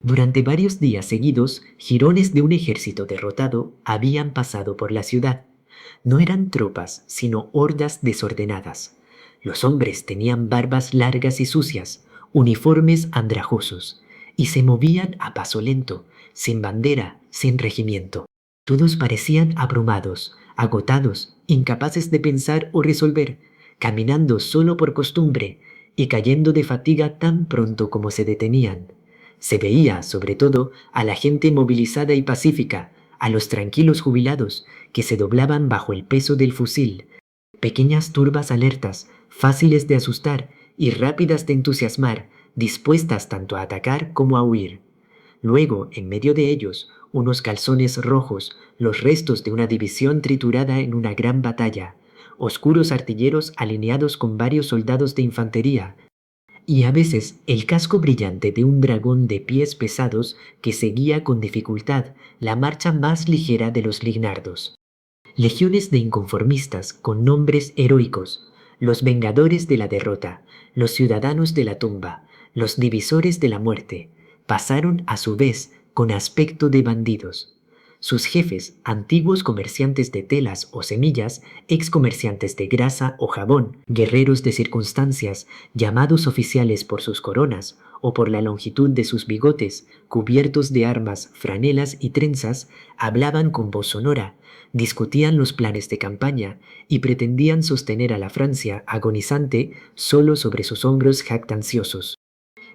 Durante varios días seguidos, jirones de un ejército derrotado habían pasado por la ciudad. No eran tropas, sino hordas desordenadas. Los hombres tenían barbas largas y sucias, uniformes andrajosos, y se movían a paso lento, sin bandera, sin regimiento. Todos parecían abrumados, agotados, incapaces de pensar o resolver, caminando solo por costumbre y cayendo de fatiga tan pronto como se detenían. Se veía, sobre todo, a la gente movilizada y pacífica, a los tranquilos jubilados, que se doblaban bajo el peso del fusil, pequeñas turbas alertas, fáciles de asustar y rápidas de entusiasmar, dispuestas tanto a atacar como a huir. Luego, en medio de ellos, unos calzones rojos, los restos de una división triturada en una gran batalla, oscuros artilleros alineados con varios soldados de infantería, y a veces el casco brillante de un dragón de pies pesados que seguía con dificultad la marcha más ligera de los lignardos. Legiones de inconformistas con nombres heroicos, los vengadores de la derrota, los ciudadanos de la tumba, los divisores de la muerte, pasaron a su vez con aspecto de bandidos. Sus jefes, antiguos comerciantes de telas o semillas, ex comerciantes de grasa o jabón, guerreros de circunstancias, llamados oficiales por sus coronas o por la longitud de sus bigotes, cubiertos de armas, franelas y trenzas, hablaban con voz sonora, discutían los planes de campaña y pretendían sostener a la Francia agonizante solo sobre sus hombros jactanciosos.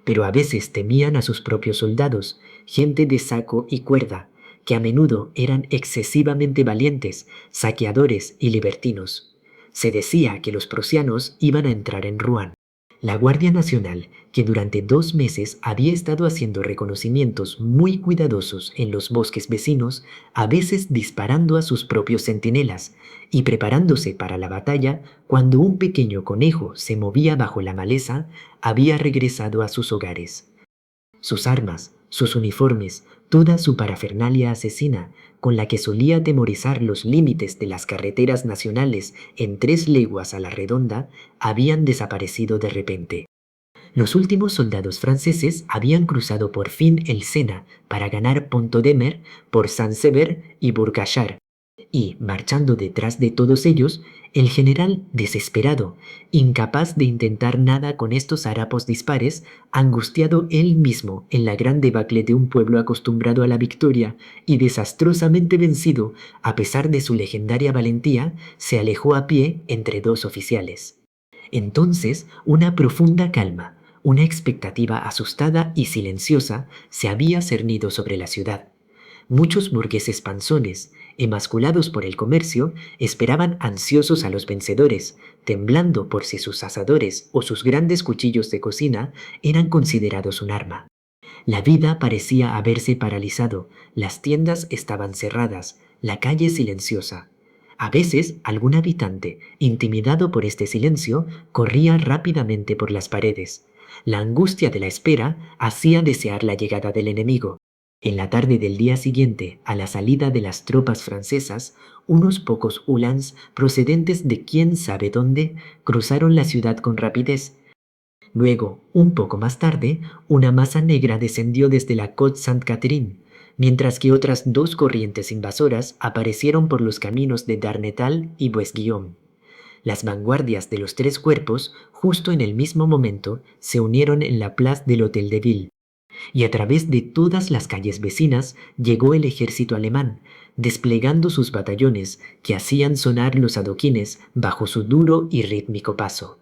Pero a veces temían a sus propios soldados, gente de saco y cuerda, que a menudo eran excesivamente valientes, saqueadores y libertinos. Se decía que los prusianos iban a entrar en Rouen. La Guardia Nacional, que durante 2 meses había estado haciendo reconocimientos muy cuidadosos en los bosques vecinos, a veces disparando a sus propios centinelas y preparándose para la batalla cuando un pequeño conejo se movía bajo la maleza, había regresado a sus hogares. Sus armas, sus uniformes, toda su parafernalia asesina, con la que solía atemorizar los límites de las carreteras nacionales en 3 leguas a la redonda, habían desaparecido de repente. Los últimos soldados franceses habían cruzado por fin el Sena para ganar Pont-de-Mer por Saint-Sever y Bourg-Achard, y, marchando detrás de todos ellos, el general, desesperado, incapaz de intentar nada con estos harapos dispares, angustiado él mismo en la gran debacle de un pueblo acostumbrado a la victoria y desastrosamente vencido, a pesar de su legendaria valentía, se alejó a pie entre 2 oficiales. Entonces, una profunda calma, una expectativa asustada y silenciosa se había cernido sobre la ciudad. Muchos burgueses panzones, emasculados por el comercio, esperaban ansiosos a los vencedores, temblando por si sus asadores o sus grandes cuchillos de cocina eran considerados un arma. La vida parecía haberse paralizado, las tiendas estaban cerradas, la calle silenciosa. A veces algún habitante, intimidado por este silencio, corría rápidamente por las paredes. La angustia de la espera hacía desear la llegada del enemigo. En la tarde del día siguiente, a la salida de las tropas francesas, unos pocos uhlans procedentes de quién sabe dónde cruzaron la ciudad con rapidez. Luego, un poco más tarde, una masa negra descendió desde la Côte Sainte-Catherine, mientras que otras 2 corrientes invasoras aparecieron por los caminos de Darnétal y Bois-Guillaume. Las vanguardias de los 3 cuerpos, justo en el mismo momento, se unieron en la Place del Hôtel de Ville, y a través de todas las calles vecinas llegó el ejército alemán, desplegando sus batallones que hacían sonar los adoquines bajo su duro y rítmico paso.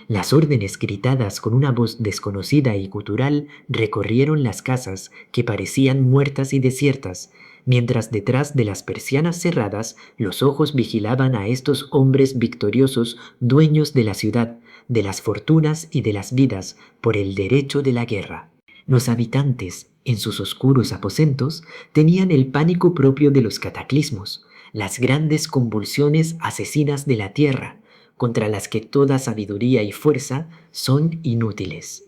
Las órdenes gritadas con una voz desconocida y gutural recorrieron las casas que parecían muertas y desiertas, mientras detrás de las persianas cerradas los ojos vigilaban a estos hombres victoriosos, dueños de la ciudad, de las fortunas y de las vidas, por el derecho de la guerra. Los habitantes, en sus oscuros aposentos, tenían el pánico propio de los cataclismos, las grandes convulsiones asesinas de la tierra, contra las que toda sabiduría y fuerza son inútiles.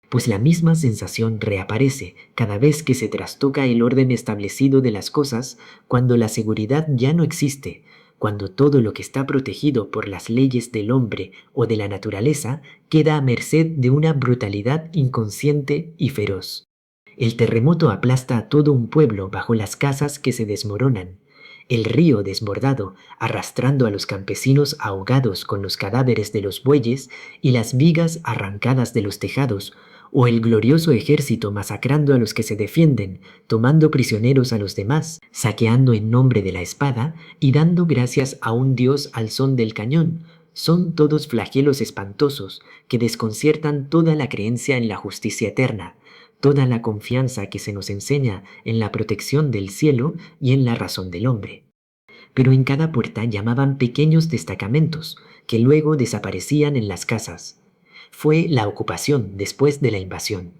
Pues la misma sensación reaparece cada vez que se trastoca el orden establecido de las cosas, cuando la seguridad ya no existe, cuando todo lo que está protegido por las leyes del hombre o de la naturaleza queda a merced de una brutalidad inconsciente y feroz. El terremoto aplasta a todo un pueblo bajo las casas que se desmoronan. El río desbordado, arrastrando a los campesinos ahogados con los cadáveres de los bueyes y las vigas arrancadas de los tejados, o el glorioso ejército masacrando a los que se defienden, tomando prisioneros a los demás, saqueando en nombre de la espada y dando gracias a un dios al son del cañón, son todos flagelos espantosos que desconciertan toda la creencia en la justicia eterna, toda la confianza que se nos enseña en la protección del cielo y en la razón del hombre. Pero en cada puerta llamaban pequeños destacamentos, que luego desaparecían en las casas. Fue la ocupación después de la invasión.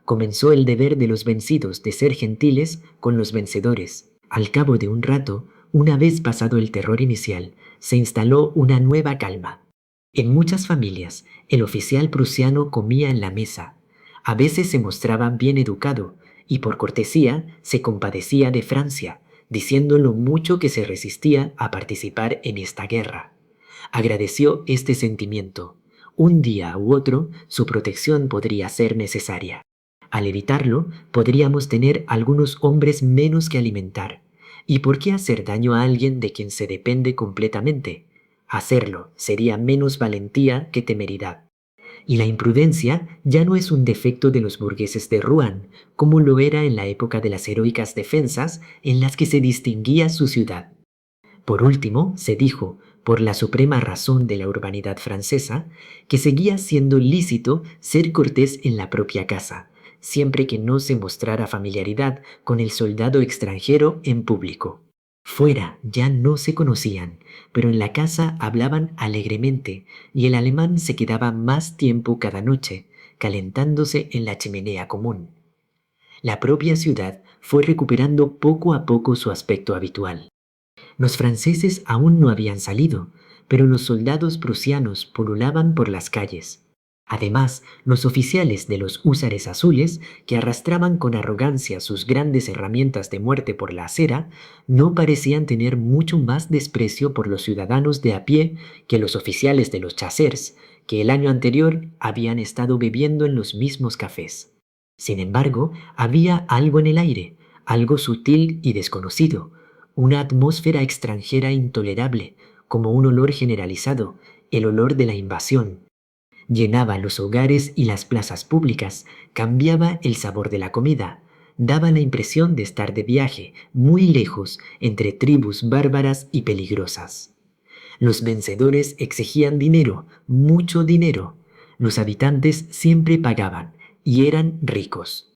Comenzó el deber de los vencidos de ser gentiles con los vencedores. Al cabo de un rato, una vez pasado el terror inicial, se instaló una nueva calma. En muchas familias, el oficial prusiano comía en la mesa. A veces se mostraba bien educado y por cortesía se compadecía de Francia, diciendo lo mucho que se resistía a participar en esta guerra. Agradeció este sentimiento. Un día u otro su protección podría ser necesaria. Al evitarlo, podríamos tener algunos hombres menos que alimentar. ¿Y por qué hacer daño a alguien de quien se depende completamente? Hacerlo sería menos valentía que temeridad. Y la imprudencia ya no es un defecto de los burgueses de Rouen, como lo era en la época de las heroicas defensas en las que se distinguía su ciudad. Por último, se dijo, por la suprema razón de la urbanidad francesa, que seguía siendo lícito ser cortés en la propia casa, siempre que no se mostrara familiaridad con el soldado extranjero en público. Fuera ya no se conocían, pero en la casa hablaban alegremente y el alemán se quedaba más tiempo cada noche, calentándose en la chimenea común. La propia ciudad fue recuperando poco a poco su aspecto habitual. Los franceses aún no habían salido, pero los soldados prusianos pululaban por las calles. Además, los oficiales de los húsares azules, que arrastraban con arrogancia sus grandes herramientas de muerte por la acera, no parecían tener mucho más desprecio por los ciudadanos de a pie que los oficiales de los chasseurs, que el año anterior habían estado bebiendo en los mismos cafés. Sin embargo, había algo en el aire, algo sutil y desconocido, una atmósfera extranjera intolerable, como un olor generalizado, el olor de la invasión. Llenaba los hogares y las plazas públicas, cambiaba el sabor de la comida, daba la impresión de estar de viaje, muy lejos, entre tribus bárbaras y peligrosas. Los vencedores exigían dinero, mucho dinero. Los habitantes siempre pagaban y eran ricos.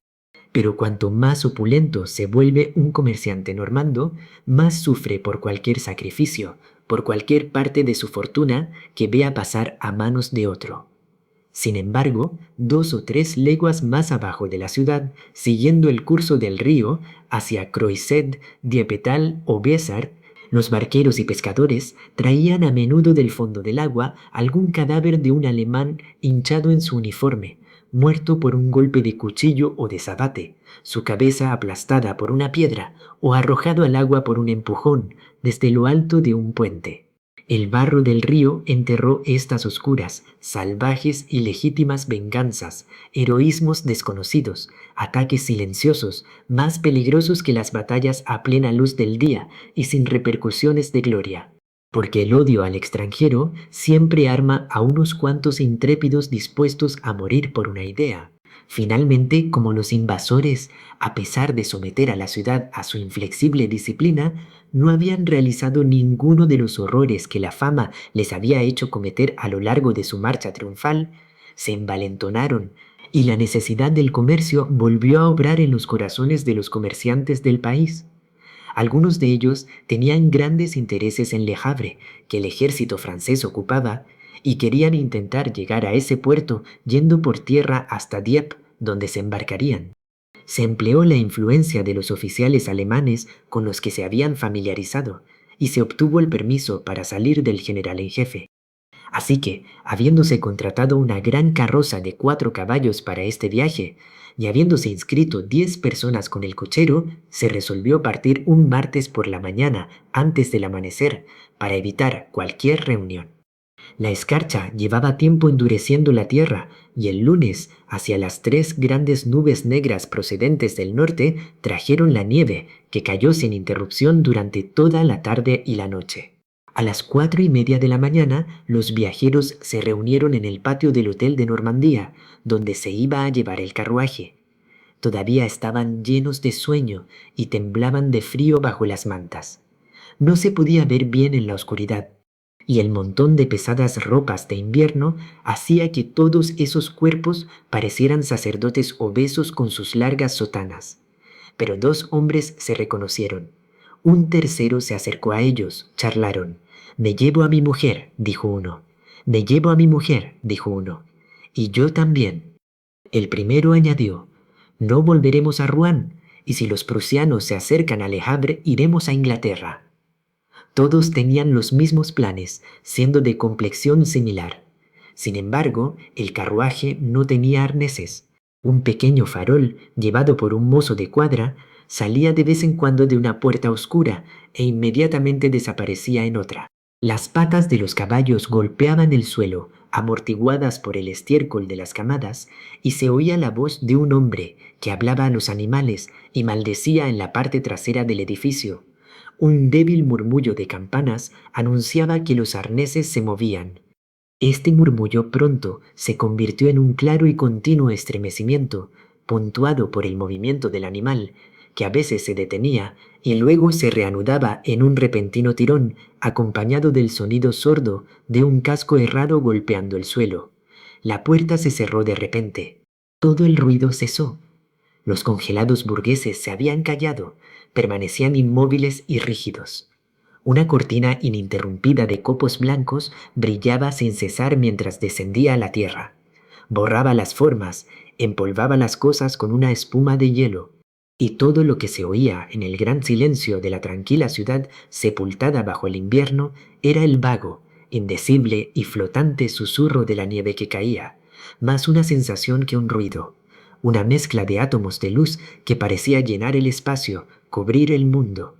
Pero cuanto más opulento se vuelve un comerciante normando, más sufre por cualquier sacrificio, por cualquier parte de su fortuna que vea pasar a manos de otro. Sin embargo, 2 o 3 leguas más abajo de la ciudad, siguiendo el curso del río hacia Croiset, Diepetal o Besar, los barqueros y pescadores traían a menudo del fondo del agua algún cadáver de un alemán hinchado en su uniforme, muerto por un golpe de cuchillo o de sabate, su cabeza aplastada por una piedra o arrojado al agua por un empujón desde lo alto de un puente. El barro del río enterró estas oscuras, salvajes y legítimas venganzas, heroísmos desconocidos, ataques silenciosos, más peligrosos que las batallas a plena luz del día y sin repercusiones de gloria. Porque el odio al extranjero siempre arma a unos cuantos intrépidos dispuestos a morir por una idea. Finalmente, como los invasores, a pesar de someter a la ciudad a su inflexible disciplina, no habían realizado ninguno de los horrores que la fama les había hecho cometer a lo largo de su marcha triunfal, se envalentonaron y la necesidad del comercio volvió a obrar en los corazones de los comerciantes del país. Algunos de ellos tenían grandes intereses en Le Havre, que el ejército francés ocupaba, y querían intentar llegar a ese puerto yendo por tierra hasta Dieppe, donde se embarcarían. Se empleó la influencia de los oficiales alemanes con los que se habían familiarizado, y se obtuvo el permiso para salir del general en jefe. Así que, habiéndose contratado una gran carroza de 4 caballos para este viaje, y habiéndose inscrito 10 personas con el cochero, se resolvió partir un martes por la mañana antes del amanecer para evitar cualquier reunión. La escarcha llevaba tiempo endureciendo la tierra y el lunes, hacia las 3 grandes nubes negras procedentes del norte, trajeron la nieve que cayó sin interrupción durante toda la tarde y la noche. A las 4:30 de la mañana, los viajeros se reunieron en el patio del hotel de Normandía, donde se iba a llevar el carruaje. Todavía estaban llenos de sueño y temblaban de frío bajo las mantas. No se podía ver bien en la oscuridad, y el montón de pesadas ropas de invierno hacía que todos esos cuerpos parecieran sacerdotes obesos con sus largas sotanas. Pero 2 hombres se reconocieron. Un tercero se acercó a ellos, charlaron. «Me llevo a mi mujer», dijo uno. «Me llevo a mi mujer», dijo uno. «Y yo también». El primero añadió: «No volveremos a Rouen, y si los prusianos se acercan a Le Havre, iremos a Inglaterra». Todos tenían los mismos planes, siendo de complexión similar. Sin embargo, el carruaje no tenía arneses. Un pequeño farol, llevado por un mozo de cuadra, salía de vez en cuando de una puerta oscura e inmediatamente desaparecía en otra. Las patas de los caballos golpeaban el suelo, amortiguadas por el estiércol de las camadas, y se oía la voz de un hombre que hablaba a los animales y maldecía en la parte trasera del edificio. Un débil murmullo de campanas anunciaba que los arneses se movían. Este murmullo pronto se convirtió en un claro y continuo estremecimiento, puntuado por el movimiento del animal, que a veces se detenía y luego se reanudaba en un repentino tirón, acompañado del sonido sordo de un casco herrado golpeando el suelo. La puerta se cerró de repente. Todo el ruido cesó. Los congelados burgueses se habían callado, permanecían inmóviles y rígidos. Una cortina ininterrumpida de copos blancos brillaba sin cesar mientras descendía a la tierra. Borraba las formas, empolvaba las cosas con una espuma de hielo, y todo lo que se oía en el gran silencio de la tranquila ciudad sepultada bajo el invierno era el vago, indecible y flotante susurro de la nieve que caía, más una sensación que un ruido, una mezcla de átomos de luz que parecía llenar el espacio, cubrir el mundo.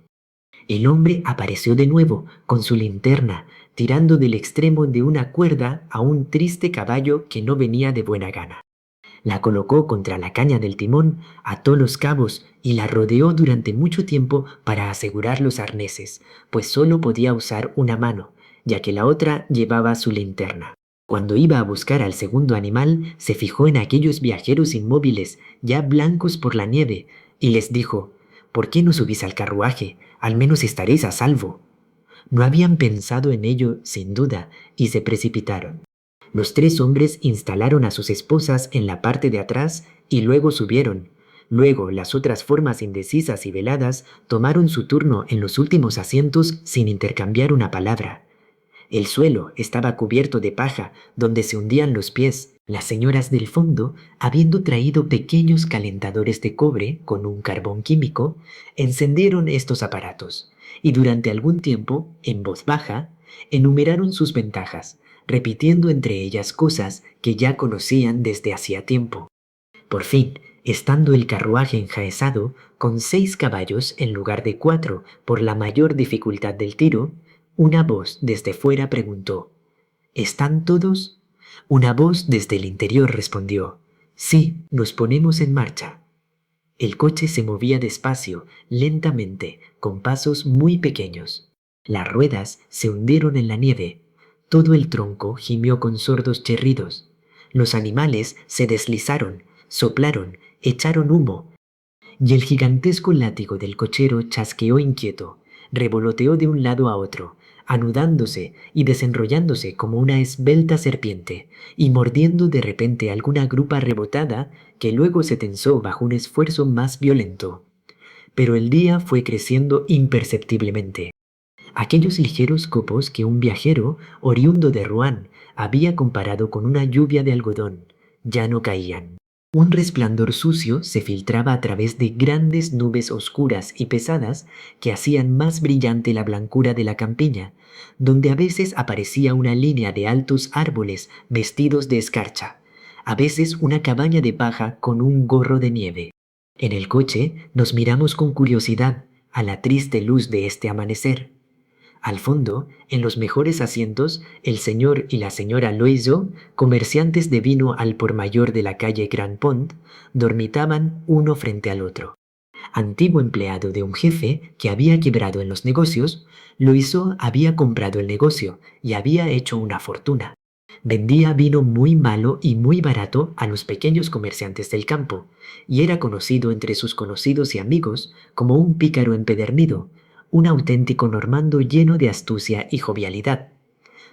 El hombre apareció de nuevo con su linterna, tirando del extremo de una cuerda a un triste caballo que no venía de buena gana. La colocó contra la caña del timón, ató los cabos y la rodeó durante mucho tiempo para asegurar los arneses, pues solo podía usar una mano, ya que la otra llevaba su linterna. Cuando iba a buscar al segundo animal, se fijó en aquellos viajeros inmóviles, ya blancos por la nieve, y les dijo: «¿Por qué no subís al carruaje? Al menos estaréis a salvo». No habían pensado en ello, sin duda, y se precipitaron. Los 3 hombres instalaron a sus esposas en la parte de atrás y luego subieron. Luego las otras formas indecisas y veladas tomaron su turno en los últimos asientos sin intercambiar una palabra. El suelo estaba cubierto de paja donde se hundían los pies. Las señoras del fondo, habiendo traído pequeños calentadores de cobre con un carbón químico, encendieron estos aparatos y durante algún tiempo, en voz baja, enumeraron sus ventajas, repitiendo entre ellas cosas que ya conocían desde hacía tiempo. Por fin, estando el carruaje enjaezado, con 6 caballos en lugar de 4 por la mayor dificultad del tiro, una voz desde fuera preguntó: «¿Están todos?». Una voz desde el interior respondió: «Sí, nos ponemos en marcha». El coche se movía despacio, lentamente, con pasos muy pequeños. Las ruedas se hundieron en la nieve. Todo el tronco gimió con sordos chirridos. Los animales se deslizaron, soplaron, echaron humo, y el gigantesco látigo del cochero chasqueó inquieto, revoloteó de un lado a otro, anudándose y desenrollándose como una esbelta serpiente, y mordiendo de repente alguna grupa rebotada que luego se tensó bajo un esfuerzo más violento. Pero el día fue creciendo imperceptiblemente. Aquellos ligeros copos que un viajero, oriundo de Rouen, había comparado con una lluvia de algodón, ya no caían. Un resplandor sucio se filtraba a través de grandes nubes oscuras y pesadas que hacían más brillante la blancura de la campiña, donde a veces aparecía una línea de altos árboles vestidos de escarcha, a veces una cabaña de paja con un gorro de nieve. En el coche nos miramos con curiosidad a la triste luz de este amanecer. Al fondo, en los mejores asientos, el señor y la señora Loiseau, comerciantes de vino al por mayor de la calle Grand Pont, dormitaban uno frente al otro. Antiguo empleado de un jefe que había quebrado en los negocios, Loiseau había comprado el negocio y había hecho una fortuna. Vendía vino muy malo y muy barato a los pequeños comerciantes del campo, y era conocido entre sus conocidos y amigos como un pícaro empedernido, un auténtico normando lleno de astucia y jovialidad.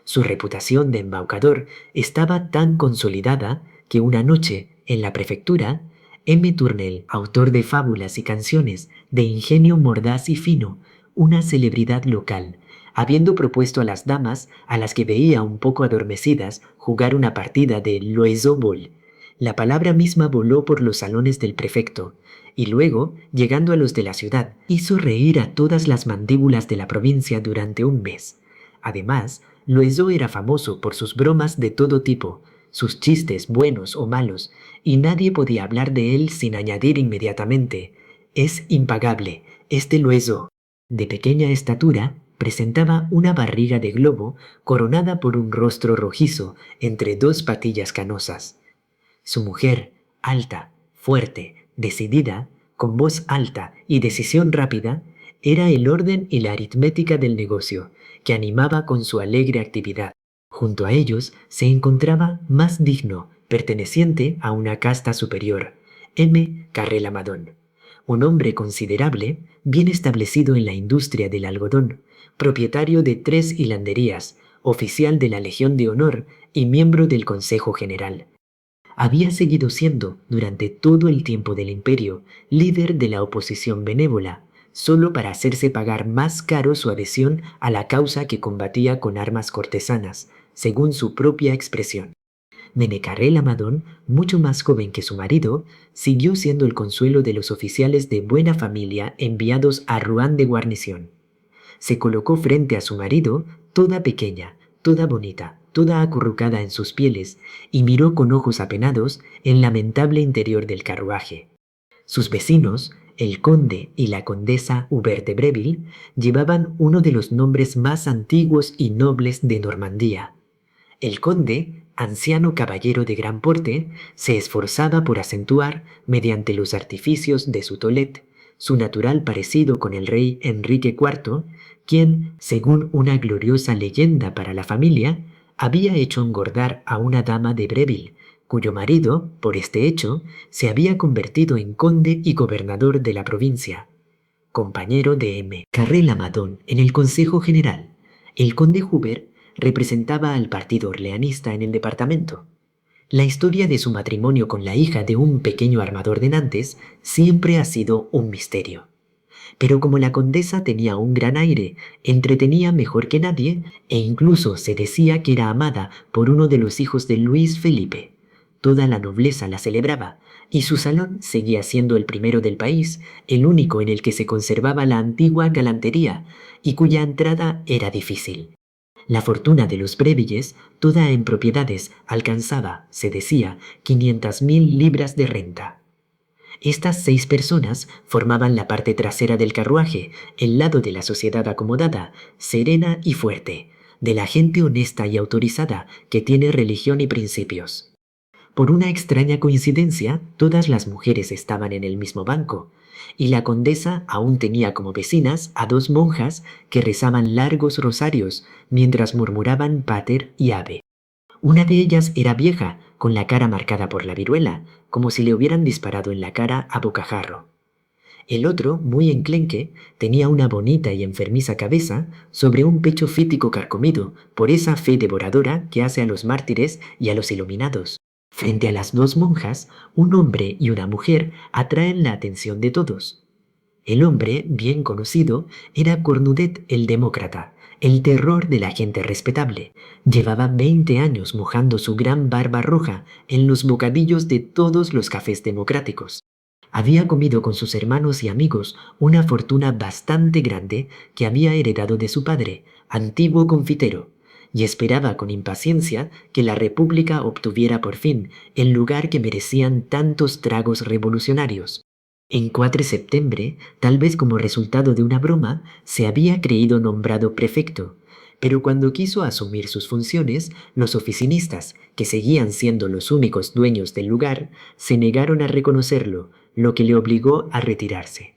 Su reputación de embaucador estaba tan consolidada que una noche, en la prefectura, M. Tournel, autor de fábulas y canciones de ingenio mordaz y fino, una celebridad local, habiendo propuesto a las damas, a las que veía un poco adormecidas, jugar una partida de Loiseau Ball. La palabra misma voló por los salones del prefecto, y luego, llegando a los de la ciudad, hizo reír a todas las mandíbulas de la provincia durante un mes. Además, Loiseau era famoso por sus bromas de todo tipo, sus chistes buenos o malos, y nadie podía hablar de él sin añadir inmediatamente: «Es impagable, este Loiseau». De pequeña estatura, presentaba una barriga de globo coronada por un rostro rojizo entre dos patillas canosas. Su mujer, alta, fuerte, decidida, con voz alta y decisión rápida, era el orden y la aritmética del negocio, que animaba con su alegre actividad. Junto a ellos se encontraba más digno, perteneciente a una casta superior, M. Carrel-Amadon, un hombre considerable, bien establecido en la industria del algodón, propietario de 3 hilanderías, oficial de la Legión de Honor y miembro del Consejo General. Había seguido siendo, durante todo el tiempo del imperio, líder de la oposición benévola, solo para hacerse pagar más caro su adhesión a la causa que combatía con armas cortesanas, según su propia expresión. Menecarrel-Amadon, mucho más joven que su marido, siguió siendo el consuelo de los oficiales de buena familia enviados a Rouen de guarnición. Se colocó frente a su marido, toda pequeña, toda bonita, toda acurrucada en sus pieles, y miró con ojos apenados el lamentable interior del carruaje. Sus vecinos, el conde y la condesa Hubert de Breville, llevaban uno de los nombres más antiguos y nobles de Normandía. El conde, anciano caballero de gran porte, se esforzaba por acentuar, mediante los artificios de su toilette, su natural parecido con el rey Enrique IV, quien, según una gloriosa leyenda para la familia, había hecho engordar a una dama de Breville, cuyo marido, por este hecho, se había convertido en conde y gobernador de la provincia. Compañero de M. Carrel-Amadon en el Consejo General, el conde Hubert representaba al partido orleanista en el departamento. La historia de su matrimonio con la hija de un pequeño armador de Nantes siempre ha sido un misterio. Pero como la condesa tenía un gran aire, entretenía mejor que nadie e incluso se decía que era amada por uno de los hijos de Luis Felipe. Toda la nobleza la celebraba y su salón seguía siendo el primero del país, el único en el que se conservaba la antigua galantería y cuya entrada era difícil. La fortuna de los Brevilles, toda en propiedades, alcanzaba, se decía, 500.000 libras de renta. Estas 6 personas formaban la parte trasera del carruaje, el lado de la sociedad acomodada, serena y fuerte, de la gente honesta y autorizada que tiene religión y principios. Por una extraña coincidencia, todas las mujeres estaban en el mismo banco, y la condesa aún tenía como vecinas a 2 monjas que rezaban largos rosarios mientras murmuraban pater y ave. Una de ellas era vieja, con la cara marcada por la viruela, como si le hubieran disparado en la cara a bocajarro. El otro, muy enclenque, tenía una bonita y enfermiza cabeza sobre un pecho fítico carcomido por esa fe devoradora que hace a los mártires y a los iluminados. Frente a las 2 monjas, un hombre y una mujer atraen la atención de todos. El hombre, bien conocido, era Cornudet el demócrata, el terror de la gente respetable. Llevaba 20 años mojando su gran barba roja en los bocadillos de todos los cafés democráticos. Había comido con sus hermanos y amigos una fortuna bastante grande que había heredado de su padre, antiguo confitero, y esperaba con impaciencia que la República obtuviera por fin el lugar que merecían tantos tragos revolucionarios. En 4 de septiembre, tal vez como resultado de una broma, se había creído nombrado prefecto, pero cuando quiso asumir sus funciones, los oficinistas, que seguían siendo los únicos dueños del lugar, se negaron a reconocerlo, lo que le obligó a retirarse.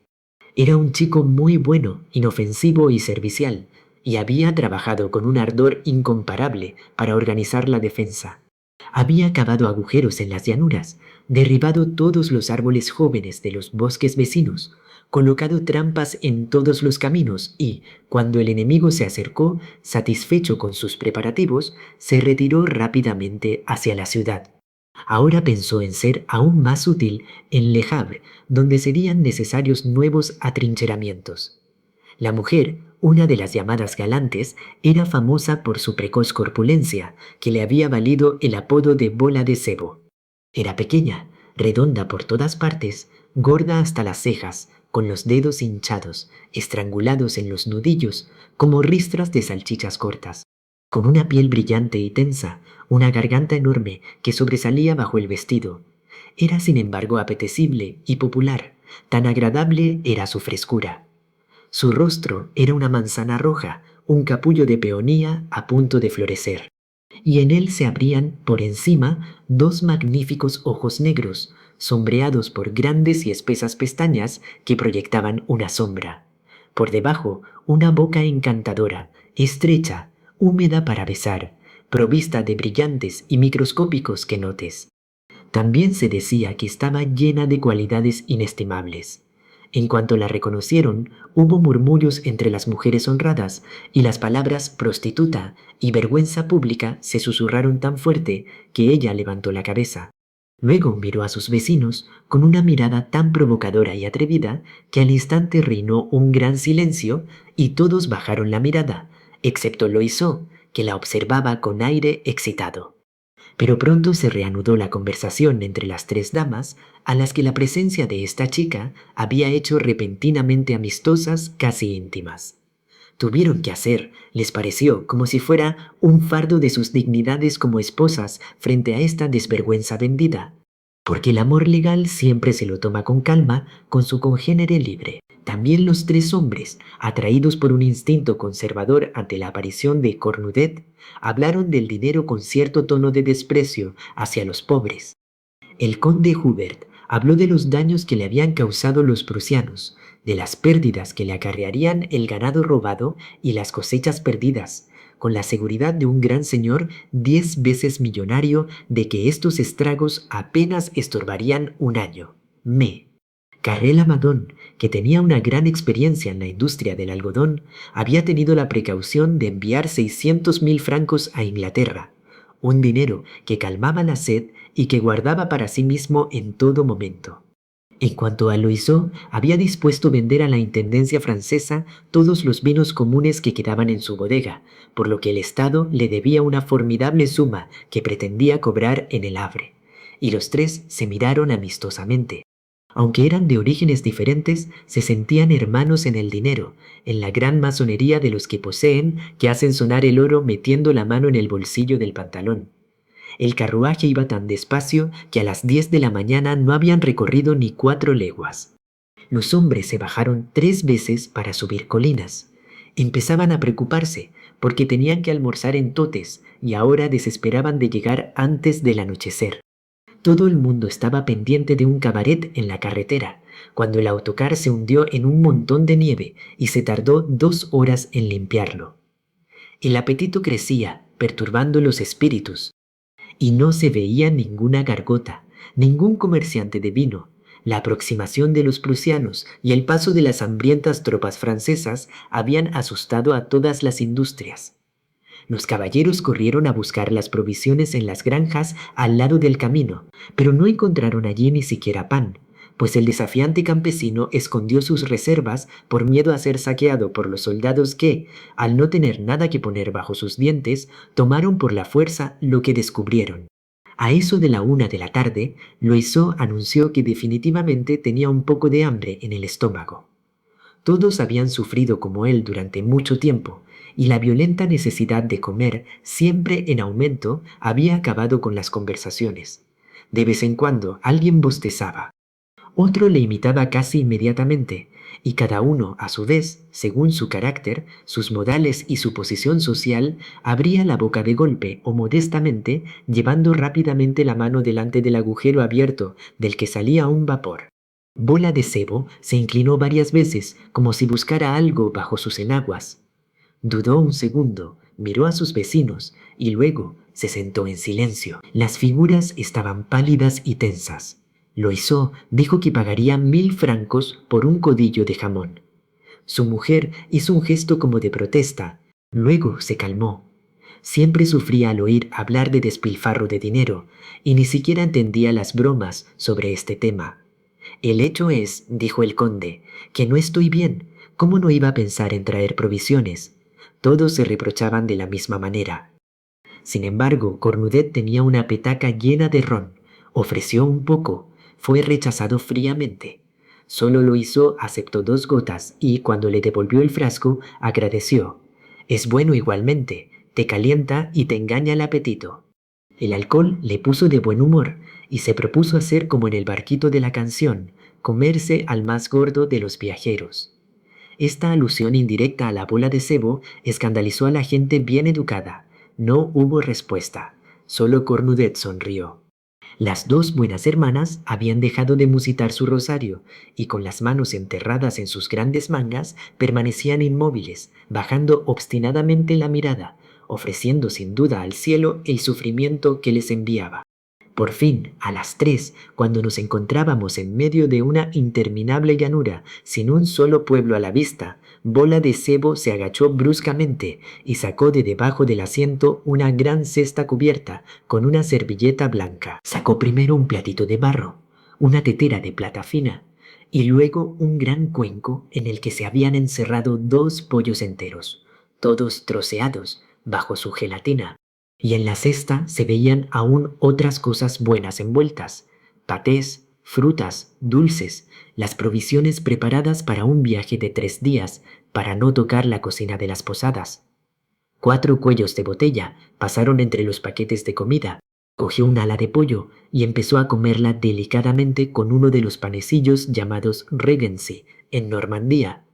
Era un chico muy bueno, inofensivo y servicial, y había trabajado con un ardor incomparable para organizar la defensa. Había cavado agujeros en las llanuras, derribado todos los árboles jóvenes de los bosques vecinos, colocado trampas en todos los caminos y, cuando el enemigo se acercó, satisfecho con sus preparativos, se retiró rápidamente hacia la ciudad. Ahora pensó en ser aún más útil en Le Havre, donde serían necesarios nuevos atrincheramientos. La mujer, una de las llamadas galantes, era famosa por su precoz corpulencia, que le había valido el apodo de bola de cebo. Era pequeña, redonda por todas partes, gorda hasta las cejas, con los dedos hinchados, estrangulados en los nudillos, como ristras de salchichas cortas, con una piel brillante y tensa, una garganta enorme que sobresalía bajo el vestido. Era sin embargo apetecible y popular, tan agradable era su frescura. Su rostro era una manzana roja, un capullo de peonía a punto de florecer, y en él se abrían, por encima, dos magníficos ojos negros, sombreados por grandes y espesas pestañas que proyectaban una sombra. Por debajo, una boca encantadora, estrecha, húmeda para besar, provista de brillantes y microscópicos quenotes. También se decía que estaba llena de cualidades inestimables. En cuanto la reconocieron, hubo murmullos entre las mujeres honradas y las palabras prostituta y vergüenza pública se susurraron tan fuerte que ella levantó la cabeza. Luego miró a sus vecinos con una mirada tan provocadora y atrevida que al instante reinó un gran silencio y todos bajaron la mirada, excepto Loiseau, que la observaba con aire excitado. Pero pronto se reanudó la conversación entre las tres damas, a las que la presencia de esta chica había hecho repentinamente amistosas, casi íntimas. Tuvieron que hacer, les pareció, como si fuera un fardo de sus dignidades como esposas frente a esta desvergüenza vendida, porque el amor legal siempre se lo toma con calma con su congénere libre. También los tres hombres, atraídos por un instinto conservador ante la aparición de Cornudet, hablaron del dinero con cierto tono de desprecio hacia los pobres. El conde Hubert habló de los daños que le habían causado los prusianos, de las pérdidas que le acarrearían el ganado robado y las cosechas perdidas, con la seguridad de un gran señor 10 veces millonario de que estos estragos apenas estorbarían un año. Carré Lamadon, que tenía una gran experiencia en la industria del algodón, había tenido la precaución de enviar 600.000 francos a Inglaterra, un dinero que calmaba la sed y que guardaba para sí mismo en todo momento. En cuanto a Loiseau, había dispuesto vender a la Intendencia francesa todos los vinos comunes que quedaban en su bodega, por lo que el Estado le debía una formidable suma que pretendía cobrar en el Havre. Y los tres se miraron amistosamente. Aunque eran de orígenes diferentes, se sentían hermanos en el dinero, en la gran masonería de los que poseen, que hacen sonar el oro metiendo la mano en el bolsillo del pantalón. El carruaje iba tan despacio que a las 10 de la mañana no habían recorrido ni 4 leguas. Los hombres se bajaron 3 veces para subir colinas. Empezaban a preocuparse porque tenían que almorzar en Totes y ahora desesperaban de llegar antes del anochecer. Todo el mundo estaba pendiente de un cabaret en la carretera, cuando el autocar se hundió en un montón de nieve y se tardó 2 horas en limpiarlo. El apetito crecía, perturbando los espíritus, y no se veía ninguna gargota, ningún comerciante de vino. La aproximación de los prusianos y el paso de las hambrientas tropas francesas habían asustado a todas las industrias. Los caballeros corrieron a buscar las provisiones en las granjas al lado del camino, pero no encontraron allí ni siquiera pan, pues el desafiante campesino escondió sus reservas por miedo a ser saqueado por los soldados que, al no tener nada que poner bajo sus dientes, tomaron por la fuerza lo que descubrieron. A eso de la 1 de la tarde, Loiseau anunció que definitivamente tenía un poco de hambre en el estómago. Todos habían sufrido como él durante mucho tiempo, y la violenta necesidad de comer, siempre en aumento, había acabado con las conversaciones. De vez en cuando alguien bostezaba. Otro le imitaba casi inmediatamente, y cada uno, a su vez, según su carácter, sus modales y su posición social, abría la boca de golpe o modestamente, llevando rápidamente la mano delante del agujero abierto del que salía un vapor. Bola de Sebo se inclinó varias veces como si buscara algo bajo sus enaguas. Dudó un segundo, miró a sus vecinos y luego se sentó en silencio. Las figuras estaban pálidas y tensas. Loiseau dijo que pagaría 1000 francos por un codillo de jamón. Su mujer hizo un gesto como de protesta. Luego se calmó. Siempre sufría al oír hablar de despilfarro de dinero y ni siquiera entendía las bromas sobre este tema. El hecho es, dijo el conde, que no estoy bien. ¿Cómo no iba a pensar en traer provisiones? Todos se reprochaban de la misma manera. Sin embargo, Cornudet tenía una petaca llena de ron. Ofreció un poco. Fue rechazado fríamente. Solo Loiseau aceptó 2 gotas y, cuando le devolvió el frasco, agradeció. Es bueno igualmente. Te calienta y te engaña el apetito. El alcohol le puso de buen humor y se propuso hacer como en el barquito de la canción, comerse al más gordo de los viajeros. Esta alusión indirecta a la bola de cebo escandalizó a la gente bien educada. No hubo respuesta. Solo Cornudet sonrió. Las 2 buenas hermanas habían dejado de musitar su rosario y con las manos enterradas en sus grandes mangas permanecían inmóviles, bajando obstinadamente la mirada, ofreciendo sin duda al cielo el sufrimiento que les enviaba. Por fin, a las 3, cuando nos encontrábamos en medio de una interminable llanura, sin un solo pueblo a la vista, Bola de Cebo se agachó bruscamente y sacó de debajo del asiento una gran cesta cubierta con una servilleta blanca. Sacó primero un platito de barro, una tetera de plata fina, y luego un gran cuenco en el que se habían encerrado 2 pollos enteros, todos troceados, bajo su gelatina. Y en la cesta se veían aún otras cosas buenas envueltas: patés, frutas, dulces, las provisiones preparadas para un viaje de 3 días para no tocar la cocina de las posadas. 4 cuellos de botella pasaron entre los paquetes de comida. Cogió un ala de pollo y empezó a comerla delicadamente con uno de los panecillos llamados Regency en Normandía.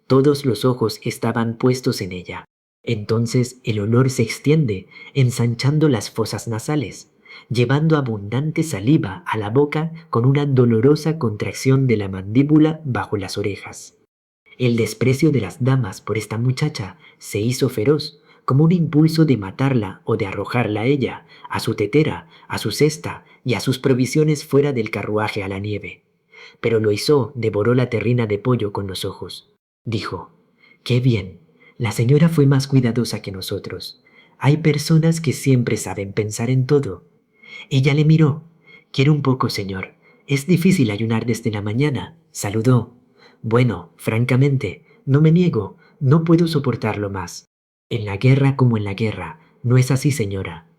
Todos los ojos estaban puestos en ella. Entonces el olor se extiende, ensanchando las fosas nasales, llevando abundante saliva a la boca con una dolorosa contracción de la mandíbula bajo las orejas. El desprecio de las damas por esta muchacha se hizo feroz, como un impulso de matarla o de arrojarla a ella, a su tetera, a su cesta y a sus provisiones fuera del carruaje a la nieve. Pero Loiseau devoró la terrina de pollo con los ojos. Dijo: «¡Qué bien! La señora fue más cuidadosa que nosotros. Hay personas que siempre saben pensar en todo». Ella le miró. «¿Quiere un poco, señor? Es difícil ayunar desde la mañana». Saludó. «Bueno, francamente, no me niego, no puedo soportarlo más. En la guerra como en la guerra, ¿no es así, señora?».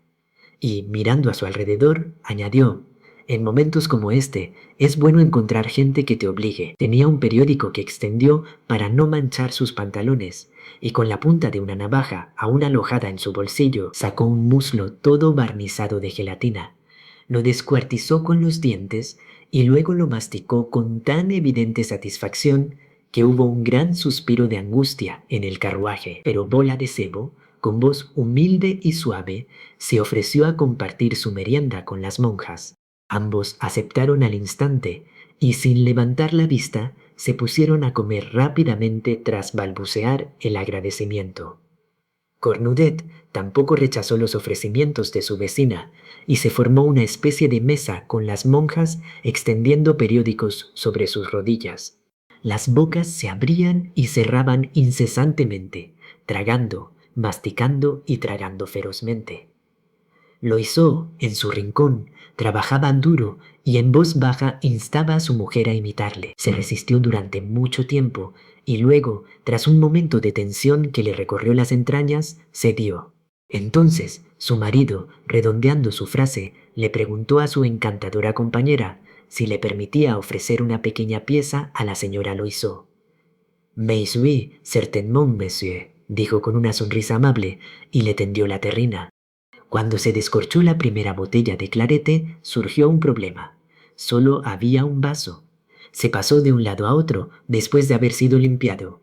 Y, mirando a su alrededor, añadió: «En momentos como este, es bueno encontrar gente que te obligue». Tenía un periódico que extendió para no manchar sus pantalones, y con la punta de una navaja aún alojada en su bolsillo, sacó un muslo todo barnizado de gelatina. Lo descuartizó con los dientes y luego lo masticó con tan evidente satisfacción que hubo un gran suspiro de angustia en el carruaje. Pero Bola de Cebo, con voz humilde y suave, se ofreció a compartir su merienda con las monjas. Ambos aceptaron al instante y, sin levantar la vista, se pusieron a comer rápidamente tras balbucear el agradecimiento. Cornudet tampoco rechazó los ofrecimientos de su vecina y se formó una especie de mesa con las monjas extendiendo periódicos sobre sus rodillas. Las bocas se abrían y cerraban incesantemente, tragando, masticando y tragando ferozmente. Loiseau, en su rincón, trabajaba duro y en voz baja instaba a su mujer a imitarle. Se resistió durante mucho tiempo y luego, tras un momento de tensión que le recorrió las entrañas, cedió. Entonces, su marido, redondeando su frase, le preguntó a su encantadora compañera si le permitía ofrecer una pequeña pieza a la señora Loiseau. «Mais oui, certainement, monsieur», dijo con una sonrisa amable y le tendió la terrina. Cuando se descorchó la primera botella de clarete, surgió un problema. Solo había un vaso. Se pasó de un lado a otro después de haber sido limpiado.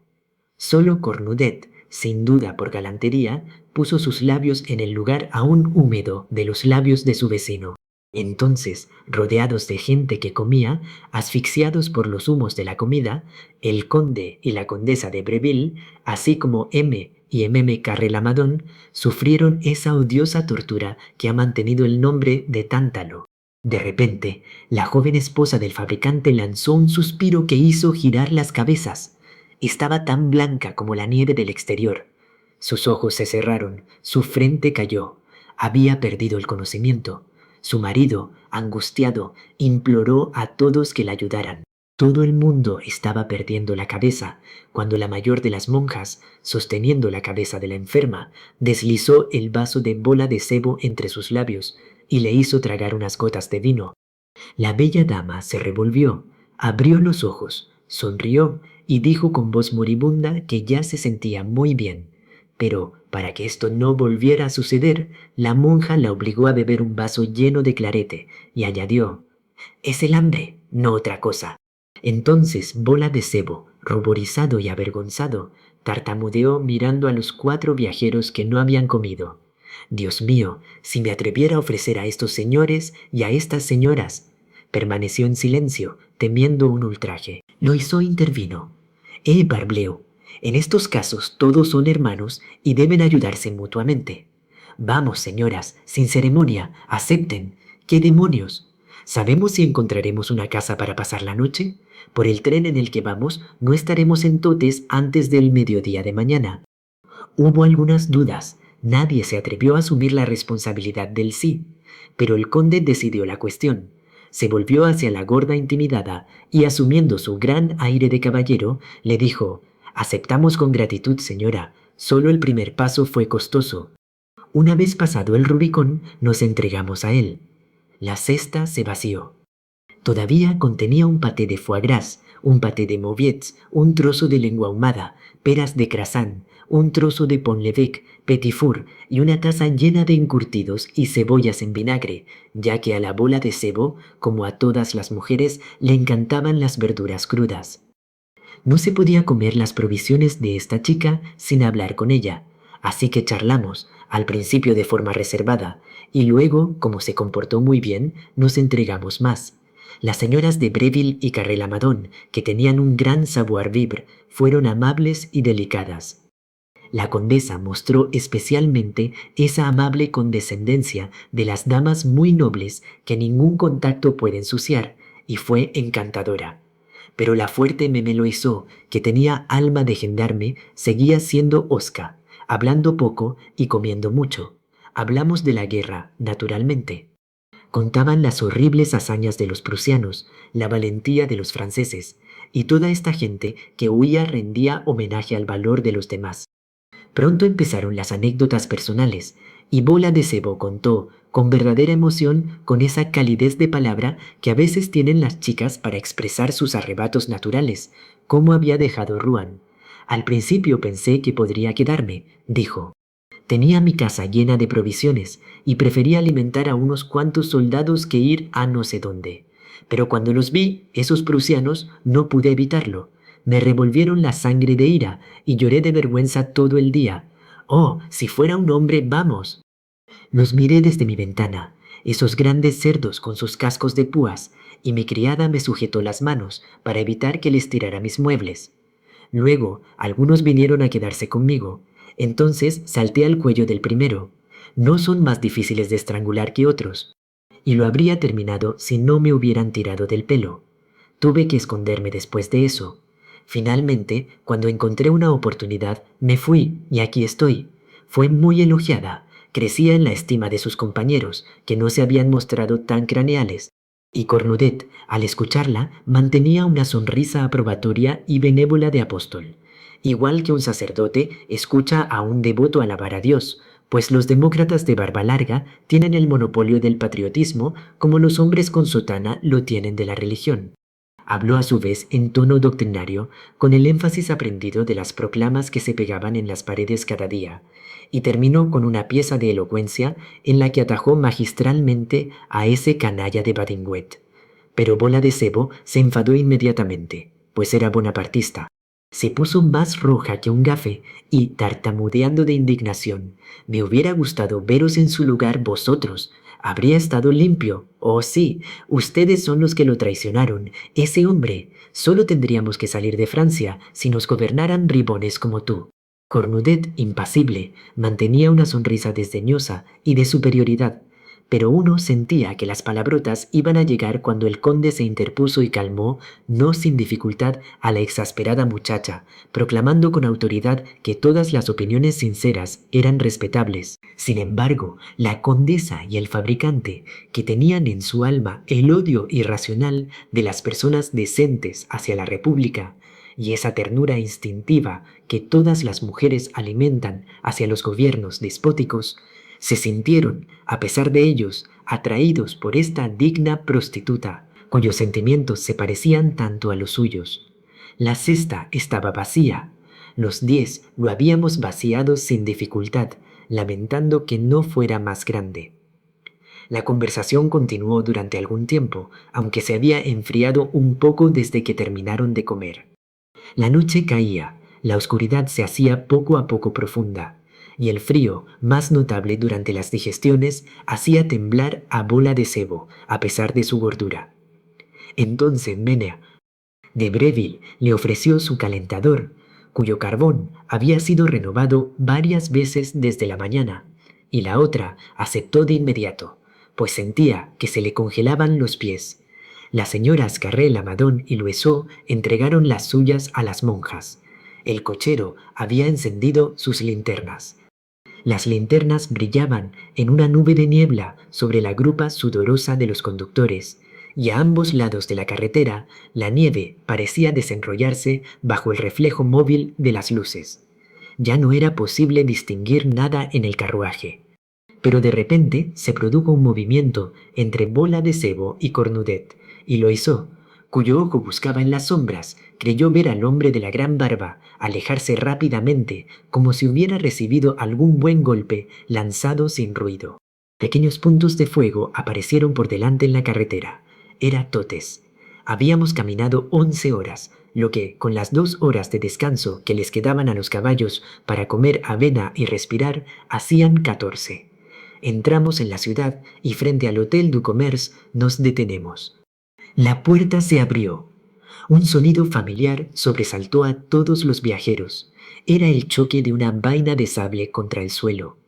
Solo Cornudet, sin duda por galantería, puso sus labios en el lugar aún húmedo de los labios de su vecino. Entonces, rodeados de gente que comía, asfixiados por los humos de la comida, el conde y la condesa de Breville, así como M y M. Carrelamadon, sufrieron esa odiosa tortura que ha mantenido el nombre de Tántalo. De repente, la joven esposa del fabricante lanzó un suspiro que hizo girar las cabezas. Estaba tan blanca como la nieve del exterior. Sus ojos se cerraron, su frente cayó. Había perdido el conocimiento. Su marido, angustiado, imploró a todos que la ayudaran. Todo el mundo estaba perdiendo la cabeza cuando la mayor de las monjas, sosteniendo la cabeza de la enferma, deslizó el vaso de bola de sebo entre sus labios y le hizo tragar unas gotas de vino. La bella dama se revolvió, abrió los ojos, sonrió y dijo con voz moribunda que ya se sentía muy bien. Pero, para que esto no volviera a suceder, la monja la obligó a beber un vaso lleno de clarete y añadió: «Es el hambre, no otra cosa». Entonces Bola de Sebo, ruborizado y avergonzado, tartamudeó mirando a los 4 viajeros que no habían comido. «Dios mío, si me atreviera a ofrecer a estos señores y a estas señoras». Permaneció en silencio, temiendo un ultraje. Loiseau intervino. Parbleu, en estos casos todos son hermanos y deben ayudarse mutuamente. Vamos, señoras, sin ceremonia, acepten. ¿Qué demonios? ¿Sabemos si encontraremos una casa para pasar la noche? Por el tren en el que vamos no estaremos en Totes antes del mediodía de mañana. Hubo algunas dudas. Nadie se atrevió a asumir la responsabilidad del sí, pero el conde decidió la cuestión. Se volvió hacia la gorda intimidada y, asumiendo su gran aire de caballero, le dijo: «Aceptamos con gratitud, señora. Solo el primer paso fue costoso. Una vez pasado el Rubicón, nos entregamos a él». La cesta se vació. Todavía contenía un paté de foie gras, un paté de mauviettes, un trozo de lengua ahumada, peras de crasán, un trozo de pont l'évêque, petit four y una taza llena de encurtidos y cebollas en vinagre, ya que a la Bola de Sebo, como a todas las mujeres, le encantaban las verduras crudas. No se podía comer las provisiones de esta chica sin hablar con ella, así que charlamos, al principio de forma reservada, y luego, como se comportó muy bien, nos entregamos más. Las señoras de Breville y Carrelamadon, que tenían un gran savoir-vivre, fueron amables y delicadas. La condesa mostró especialmente esa amable condescendencia de las damas muy nobles que ningún contacto puede ensuciar, y fue encantadora. Pero la fuerte Meme Loiseau, que tenía alma de gendarme, seguía siendo hosca, hablando poco y comiendo mucho. Hablamos de la guerra, naturalmente. Contaban las horribles hazañas de los prusianos, la valentía de los franceses, y toda esta gente que huía rendía homenaje al valor de los demás. Pronto empezaron las anécdotas personales, y Bola de Sebo contó, con verdadera emoción, con esa calidez de palabra que a veces tienen las chicas para expresar sus arrebatos naturales, cómo había dejado Rouen. «Al principio pensé que podría quedarme», dijo. «Tenía mi casa llena de provisiones y prefería alimentar a unos cuantos soldados que ir a no sé dónde. Pero cuando los vi, esos prusianos, no pude evitarlo. Me revolvieron la sangre de ira y lloré de vergüenza todo el día. ¡Oh, si fuera un hombre, vamos!». Los miré desde mi ventana, esos grandes cerdos con sus cascos de púas, y mi criada me sujetó las manos para evitar que les tirara mis muebles. Luego, algunos vinieron a quedarse conmigo. Entonces salté al cuello del primero. No son más difíciles de estrangular que otros. Y lo habría terminado si no me hubieran tirado del pelo. Tuve que esconderme después de eso. Finalmente, cuando encontré una oportunidad, me fui y aquí estoy. Fue muy elogiada. Crecía en la estima de sus compañeros, que no se habían mostrado tan craneales. Y Cornudet, al escucharla, mantenía una sonrisa aprobatoria y benévola de apóstol. Igual que un sacerdote escucha a un devoto alabar a Dios, pues los demócratas de barba larga tienen el monopolio del patriotismo como los hombres con sotana lo tienen de la religión. Habló a su vez en tono doctrinario, con el énfasis aprendido de las proclamas que se pegaban en las paredes cada día, y terminó con una pieza de elocuencia en la que atajó magistralmente a ese canalla de Badinguet. Pero Bola de Sebo se enfadó inmediatamente, pues era bonapartista. Se puso más roja que un gafe y, tartamudeando de indignación, me hubiera gustado veros en su lugar vosotros. Habría estado limpio. Oh sí, ustedes son los que lo traicionaron. Ese hombre. Solo tendríamos que salir de Francia si nos gobernaran bribones como tú. Cornudet, impasible, mantenía una sonrisa desdeñosa y de superioridad, pero uno sentía que las palabrotas iban a llegar cuando el conde se interpuso y calmó, no sin dificultad, a la exasperada muchacha, proclamando con autoridad que todas las opiniones sinceras eran respetables. Sin embargo, la condesa y el fabricante, que tenían en su alma el odio irracional de las personas decentes hacia la República, y esa ternura instintiva que todas las mujeres alimentan hacia los gobiernos despóticos, se sintieron, a pesar de ellos, atraídos por esta digna prostituta, cuyos sentimientos se parecían tanto a los suyos. La cesta estaba vacía. Los 10 lo habíamos vaciado sin dificultad, lamentando que no fuera más grande. La conversación continuó durante algún tiempo, aunque se había enfriado un poco desde que terminaron de comer. La noche caía, la oscuridad se hacía poco a poco profunda, y el frío, más notable durante las digestiones, hacía temblar a Bola de Sebo, a pesar de su gordura. Entonces Menea de Breville le ofreció su calentador, cuyo carbón había sido renovado varias veces desde la mañana, y la otra aceptó de inmediato, pues sentía que se le congelaban los pies. Las señoras Carré, Lamadón y Loiseau entregaron las suyas a las monjas. El cochero había encendido sus linternas. Las linternas brillaban en una nube de niebla sobre la grupa sudorosa de los conductores, y a ambos lados de la carretera la nieve parecía desenrollarse bajo el reflejo móvil de las luces. Ya no era posible distinguir nada en el carruaje. Pero de repente se produjo un movimiento entre Bola de Sebo y Cornudet, y Loiseau, cuyo ojo buscaba en las sombras, creyó ver al hombre de la gran barba alejarse rápidamente, como si hubiera recibido algún buen golpe lanzado sin ruido. Pequeños puntos de fuego aparecieron por delante en la carretera. Era Totes. Habíamos caminado 11 horas, lo que, con las 2 horas de descanso que les quedaban a los caballos para comer avena y respirar, hacían 14. Entramos en la ciudad y frente al Hotel du Commerce nos detenemos. La puerta se abrió. Un sonido familiar sobresaltó a todos los viajeros. Era el choque de una vaina de sable contra el suelo.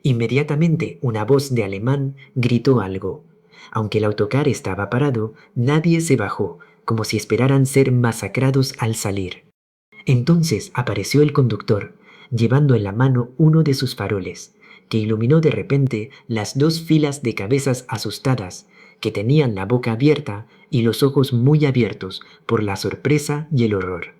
Inmediatamente una voz de alemán gritó algo. Aunque el autocar estaba parado, nadie se bajó, como si esperaran ser masacrados al salir. Entonces apareció el conductor, llevando en la mano uno de sus faroles, que iluminó de repente las 2 filas de cabezas asustadas, que tenían la boca abierta y los ojos muy abiertos por la sorpresa y el horror.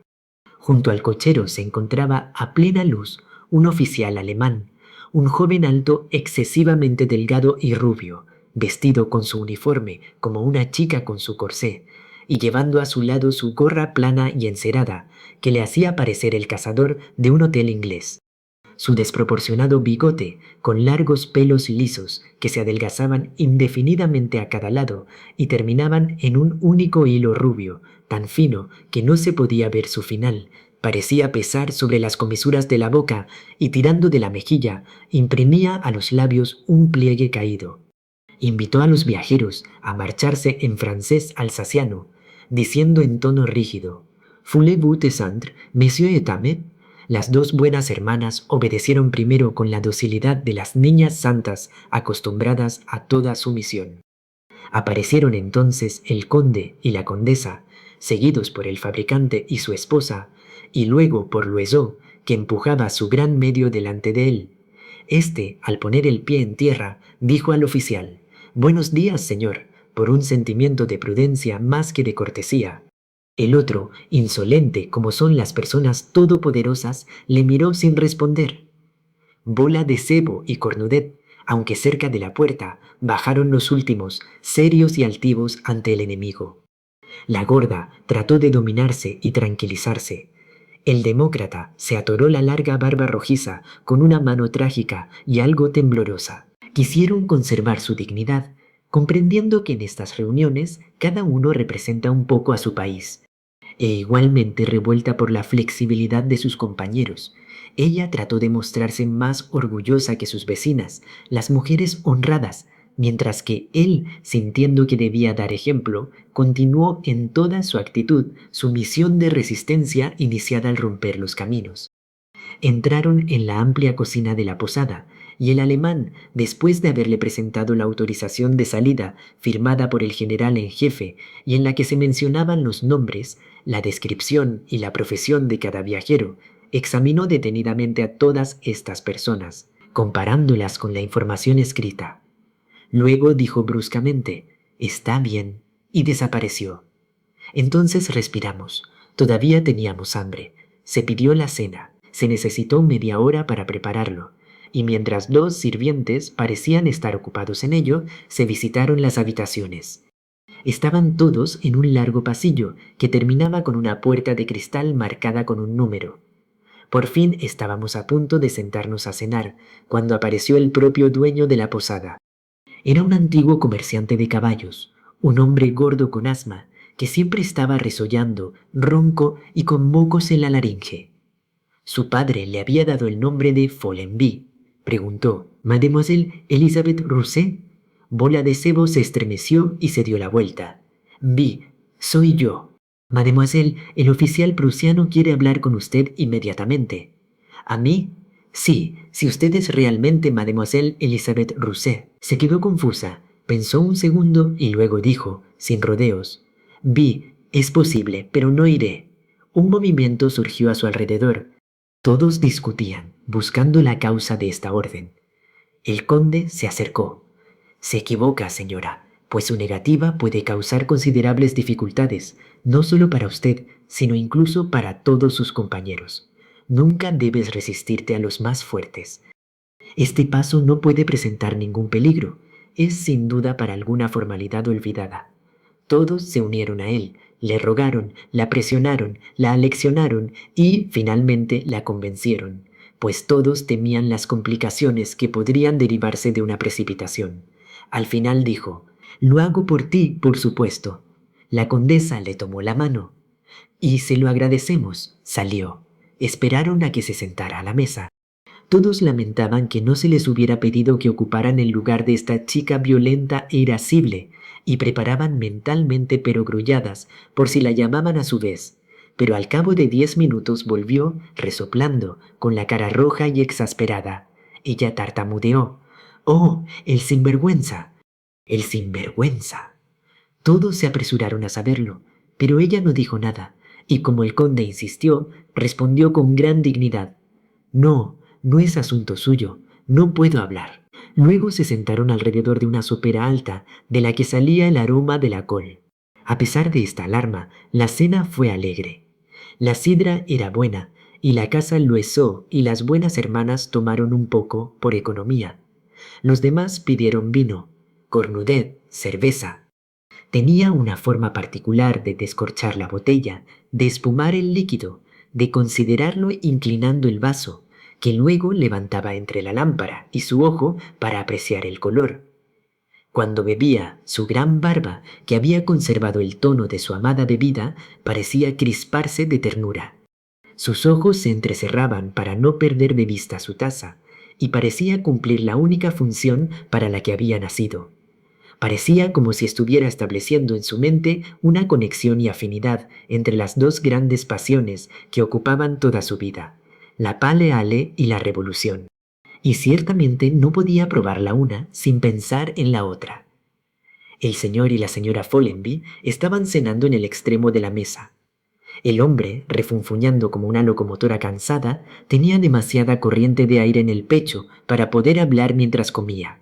Junto al cochero se encontraba a plena luz un oficial alemán, un joven alto excesivamente delgado y rubio, vestido con su uniforme como una chica con su corsé, y llevando a su lado su gorra plana y encerada, que le hacía parecer el cazador de un hotel inglés. Su desproporcionado bigote, con largos pelos lisos que se adelgazaban indefinidamente a cada lado y terminaban en un único hilo rubio, tan fino que no se podía ver su final, parecía pesar sobre las comisuras de la boca y tirando de la mejilla, imprimía a los labios un pliegue caído. Invitó a los viajeros a marcharse en francés alsaciano, diciendo en tono rígido: «Voulez-vous descendre, Monsieur Etamet?» Las 2 buenas hermanas obedecieron primero con la docilidad de las niñas santas acostumbradas a toda sumisión. Aparecieron entonces el conde y la condesa, seguidos por el fabricante y su esposa, y luego por Loiseau, que empujaba su gran medio delante de él. Este, al poner el pie en tierra, dijo al oficial: «Buenos días, señor», por un sentimiento de prudencia más que de cortesía. El otro, insolente como son las personas todopoderosas, le miró sin responder. Bola de Sebo y Cornudet, aunque cerca de la puerta, bajaron los últimos, serios y altivos ante el enemigo. La gorda trató de dominarse y tranquilizarse. El demócrata se atoró la larga barba rojiza con una mano trágica y algo temblorosa. Quisieron conservar su dignidad, comprendiendo que en estas reuniones cada uno representa un poco a su país, e igualmente revuelta por la flexibilidad de sus compañeros. Ella trató de mostrarse más orgullosa que sus vecinas, las mujeres honradas, mientras que él, sintiendo que debía dar ejemplo, continuó en toda su actitud su misión de resistencia iniciada al romper los caminos. Entraron en la amplia cocina de la posada, y el alemán, después de haberle presentado la autorización de salida firmada por el general en jefe y en la que se mencionaban los nombres, la descripción y la profesión de cada viajero, examinó detenidamente a todas estas personas, comparándolas con la información escrita. Luego dijo bruscamente, «Está bien», y desapareció. Entonces respiramos. Todavía teníamos hambre. Se pidió la cena. Se necesitó media hora para prepararlo. Y mientras dos sirvientes parecían estar ocupados en ello, se visitaron las habitaciones. Estaban todos en un largo pasillo que terminaba con una puerta de cristal marcada con un número. Por fin estábamos a punto de sentarnos a cenar, cuando apareció el propio dueño de la posada. Era un antiguo comerciante de caballos, un hombre gordo con asma, que siempre estaba resollando, ronco y con mocos en la laringe. Su padre le había dado el nombre de Follenby. Preguntó, «¿Mademoiselle Elisabeth Rousset?» Bola de Cebo se estremeció y se dio la vuelta. «Vi, soy yo. Mademoiselle, el oficial prusiano quiere hablar con usted inmediatamente». «¿A mí?» «Sí, si usted es realmente Mademoiselle Elisabeth Rousset». Se quedó confusa, pensó un segundo y luego dijo, sin rodeos, «Vi, es posible, pero no iré». Un movimiento surgió a su alrededor. Todos discutían, buscando la causa de esta orden. El conde se acercó. «Se equivoca, señora, pues su negativa puede causar considerables dificultades, no solo para usted, sino incluso para todos sus compañeros. Nunca debes resistirte a los más fuertes. Este paso no puede presentar ningún peligro. Es sin duda para alguna formalidad olvidada». Todos se unieron a él, le rogaron, la presionaron, la aleccionaron y, finalmente, la convencieron, pues todos temían las complicaciones que podrían derivarse de una precipitación. Al final dijo, «Lo hago por ti, por supuesto». La condesa le tomó la mano. «Y se lo agradecemos», salió. Esperaron a que se sentara a la mesa. Todos lamentaban que no se les hubiera pedido que ocuparan el lugar de esta chica violenta e irascible, y preparaban mentalmente perogrulladas por si la llamaban a su vez. Pero al cabo de 10 minutos volvió, resoplando, con la cara roja y exasperada. Ella tartamudeó. «¡Oh, el sinvergüenza! ¡El sinvergüenza!». Todos se apresuraron a saberlo, pero ella no dijo nada, y como el conde insistió, respondió con gran dignidad. «No, no es asunto suyo, no puedo hablar». Luego se sentaron alrededor de una sopera alta, de la que salía el aroma de la col. A pesar de esta alarma, la cena fue alegre. La sidra era buena, y la casa luesó y las buenas hermanas tomaron un poco por economía. Los demás pidieron vino, cornudet, cerveza. Tenía una forma particular de descorchar la botella, de espumar el líquido, de considerarlo inclinando el vaso, que luego levantaba entre la lámpara y su ojo para apreciar el color. Cuando bebía, su gran barba, que había conservado el tono de su amada bebida, parecía crisparse de ternura. Sus ojos se entrecerraban para no perder de vista su taza, y parecía cumplir la única función para la que había nacido. Parecía como si estuviera estableciendo en su mente una conexión y afinidad entre las dos grandes pasiones que ocupaban toda su vida, la Pale Ale y la revolución. Y ciertamente no podía probar la una sin pensar en la otra. El señor y la señora Follenby estaban cenando en el extremo de la mesa. El hombre, refunfuñando como una locomotora cansada, tenía demasiada corriente de aire en el pecho para poder hablar mientras comía.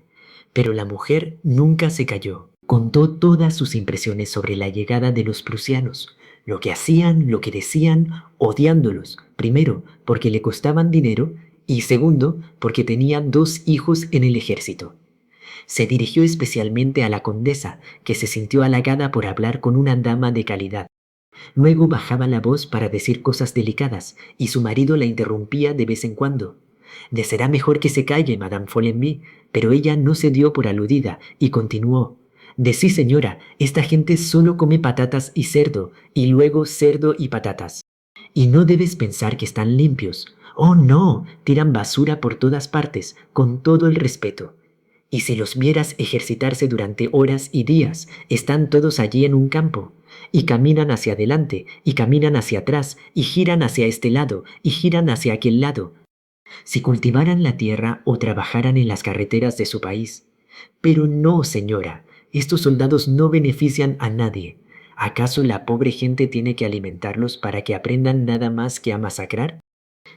Pero la mujer nunca se calló. Contó todas sus impresiones sobre la llegada de los prusianos, lo que hacían, lo que decían, odiándolos, primero porque le costaban dinero y segundo porque tenían 2 hijos en el ejército. Se dirigió especialmente a la condesa, que se sintió halagada por hablar con una dama de calidad. Luego bajaba la voz para decir cosas delicadas y su marido la interrumpía de vez en cuando. «Le será mejor que se calle, Madame Follenby», pero ella no se dio por aludida y continuó. De sí, señora, esta gente solo come patatas y cerdo, y luego cerdo y patatas. Y no debes pensar que están limpios. Oh, no, tiran basura por todas partes, con todo el respeto. Y si los vieras ejercitarse durante horas y días, están todos allí en un campo, y caminan hacia adelante, y caminan hacia atrás, y giran hacia este lado, y giran hacia aquel lado, si cultivaran la tierra o trabajaran en las carreteras de su país. Pero no, señora, estos soldados no benefician a nadie. ¿Acaso la pobre gente tiene que alimentarlos para que aprendan nada más que a masacrar?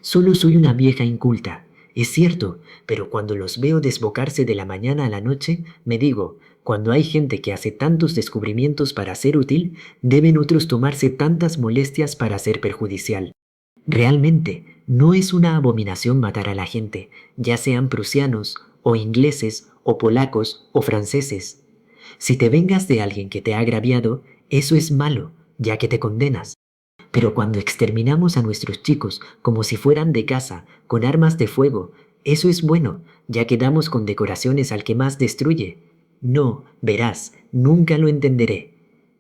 Solo soy una vieja inculta, es cierto, pero cuando los veo desbocarse de la mañana a la noche, me digo, cuando hay gente que hace tantos descubrimientos para ser útil, deben otros tomarse tantas molestias para ser perjudicial. Realmente, no es una abominación matar a la gente, ya sean prusianos, o ingleses, o polacos, o franceses. Si te vengas de alguien que te ha agraviado, eso es malo, ya que te condenas. Pero cuando exterminamos a nuestros chicos como si fueran de casa, con armas de fuego, eso es bueno, ya que damos condecoraciones al que más destruye. No, verás, nunca lo entenderé.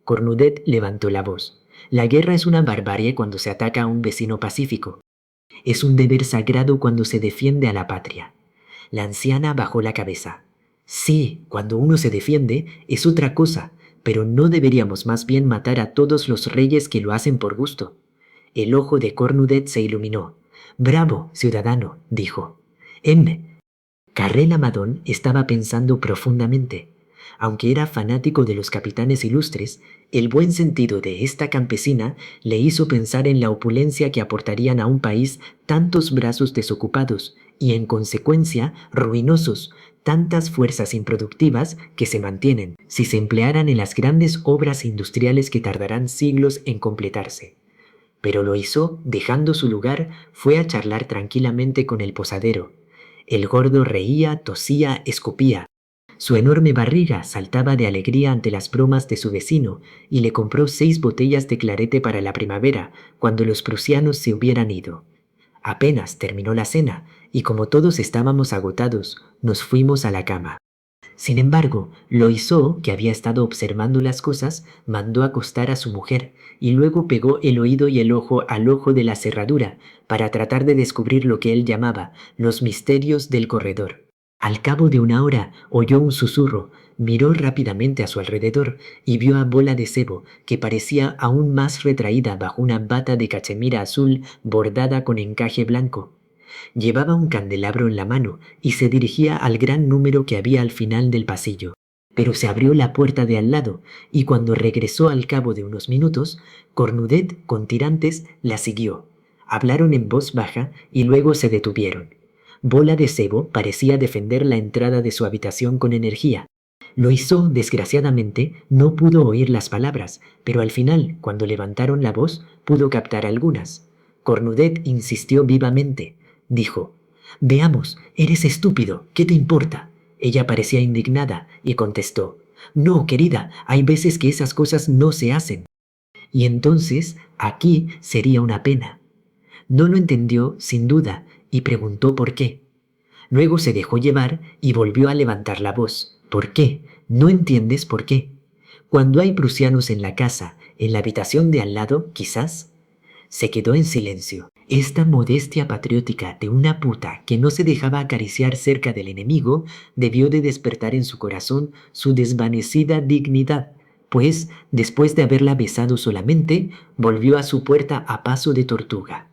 Cornudet levantó la voz. La guerra es una barbarie cuando se ataca a un vecino pacífico. Es un deber sagrado cuando se defiende a la patria. La anciana bajó la cabeza. Sí, cuando uno se defiende es otra cosa, pero ¿no deberíamos más bien matar a todos los reyes que lo hacen por gusto? El ojo de Cornudet se iluminó. Bravo, ciudadano, dijo. Carré Lamadón estaba pensando profundamente. Aunque era fanático de los capitanes ilustres, el buen sentido de esta campesina le hizo pensar en la opulencia que aportarían a un país tantos brazos desocupados y, en consecuencia, ruinosos, tantas fuerzas improductivas que se mantienen si se emplearan en las grandes obras industriales que tardarán siglos en completarse. Pero lo hizo, dejando su lugar, fue a charlar tranquilamente con el posadero. El gordo reía, tosía, escupía. Su enorme barriga saltaba de alegría ante las bromas de su vecino y le compró 6 botellas de clarete para la primavera, cuando los prusianos se hubieran ido. Apenas terminó la cena, y como todos estábamos agotados, nos fuimos a la cama. Sin embargo, Loiseau, que había estado observando las cosas, mandó acostar a su mujer y luego pegó el oído y el ojo al ojo de la cerradura para tratar de descubrir lo que él llamaba los misterios del corredor. Al cabo de una hora oyó un susurro, miró rápidamente a su alrededor y vio a Bola de Sebo, que parecía aún más retraída bajo una bata de cachemira azul bordada con encaje blanco. Llevaba un candelabro en la mano y se dirigía al gran número que había al final del pasillo. Pero se abrió la puerta de al lado, y cuando regresó al cabo de unos minutos, Cornudet, con tirantes, la siguió. Hablaron en voz baja y luego se detuvieron. Bola de Sebo parecía defender la entrada de su habitación con energía. Loiseau, desgraciadamente, no pudo oír las palabras, pero al final, cuando levantaron la voz, pudo captar algunas. Cornudet insistió vivamente. Dijo, «Veamos, eres estúpido, ¿qué te importa?» Ella parecía indignada y contestó, «No, querida, hay veces que esas cosas no se hacen». Y entonces, aquí sería una pena. No lo entendió, sin duda, y preguntó por qué. Luego se dejó llevar y volvió a levantar la voz. ¿Por qué? ¿No entiendes por qué? Cuando hay prusianos en la casa, en la habitación de al lado, quizás. Se quedó en silencio. Esta modestia patriótica de una puta que no se dejaba acariciar cerca del enemigo debió de despertar en su corazón su desvanecida dignidad, pues, después de haberla besado solamente, volvió a su puerta a paso de tortuga.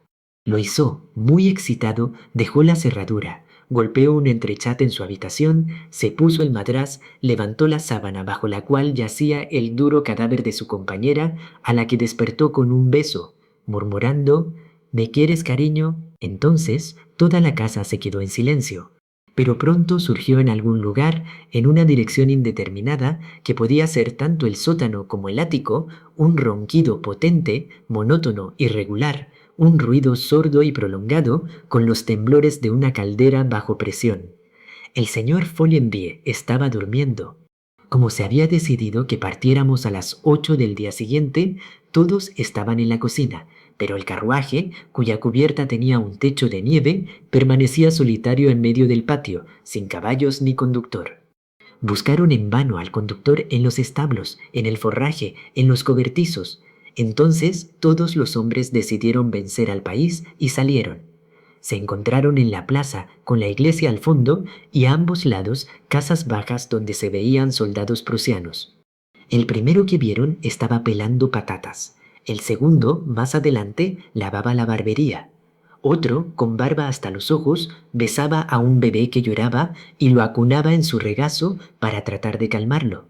Loiseau, muy excitado, dejó la cerradura, golpeó un entrechat en su habitación, se puso el madrás, levantó la sábana bajo la cual yacía el duro cadáver de su compañera, a la que despertó con un beso, murmurando, «¿Me quieres, cariño?» Entonces toda la casa se quedó en silencio. Pero pronto surgió en algún lugar, en una dirección indeterminada, que podía ser tanto el sótano como el ático, un ronquido potente, monótono, irregular, un ruido sordo y prolongado, con los temblores de una caldera bajo presión. El señor Follenvie estaba durmiendo. Como se había decidido que partiéramos a las 8 del día siguiente, todos estaban en la cocina, pero el carruaje, cuya cubierta tenía un techo de nieve, permanecía solitario en medio del patio, sin caballos ni conductor. Buscaron en vano al conductor en los establos, en el forraje, en los cobertizos. Entonces todos los hombres decidieron vencer al país y salieron. Se encontraron en la plaza, con la iglesia al fondo y a ambos lados casas bajas donde se veían soldados prusianos. El primero que vieron estaba pelando patatas. El segundo, más adelante, lavaba la barbería. Otro, con barba hasta los ojos, besaba a un bebé que lloraba y lo acunaba en su regazo para tratar de calmarlo.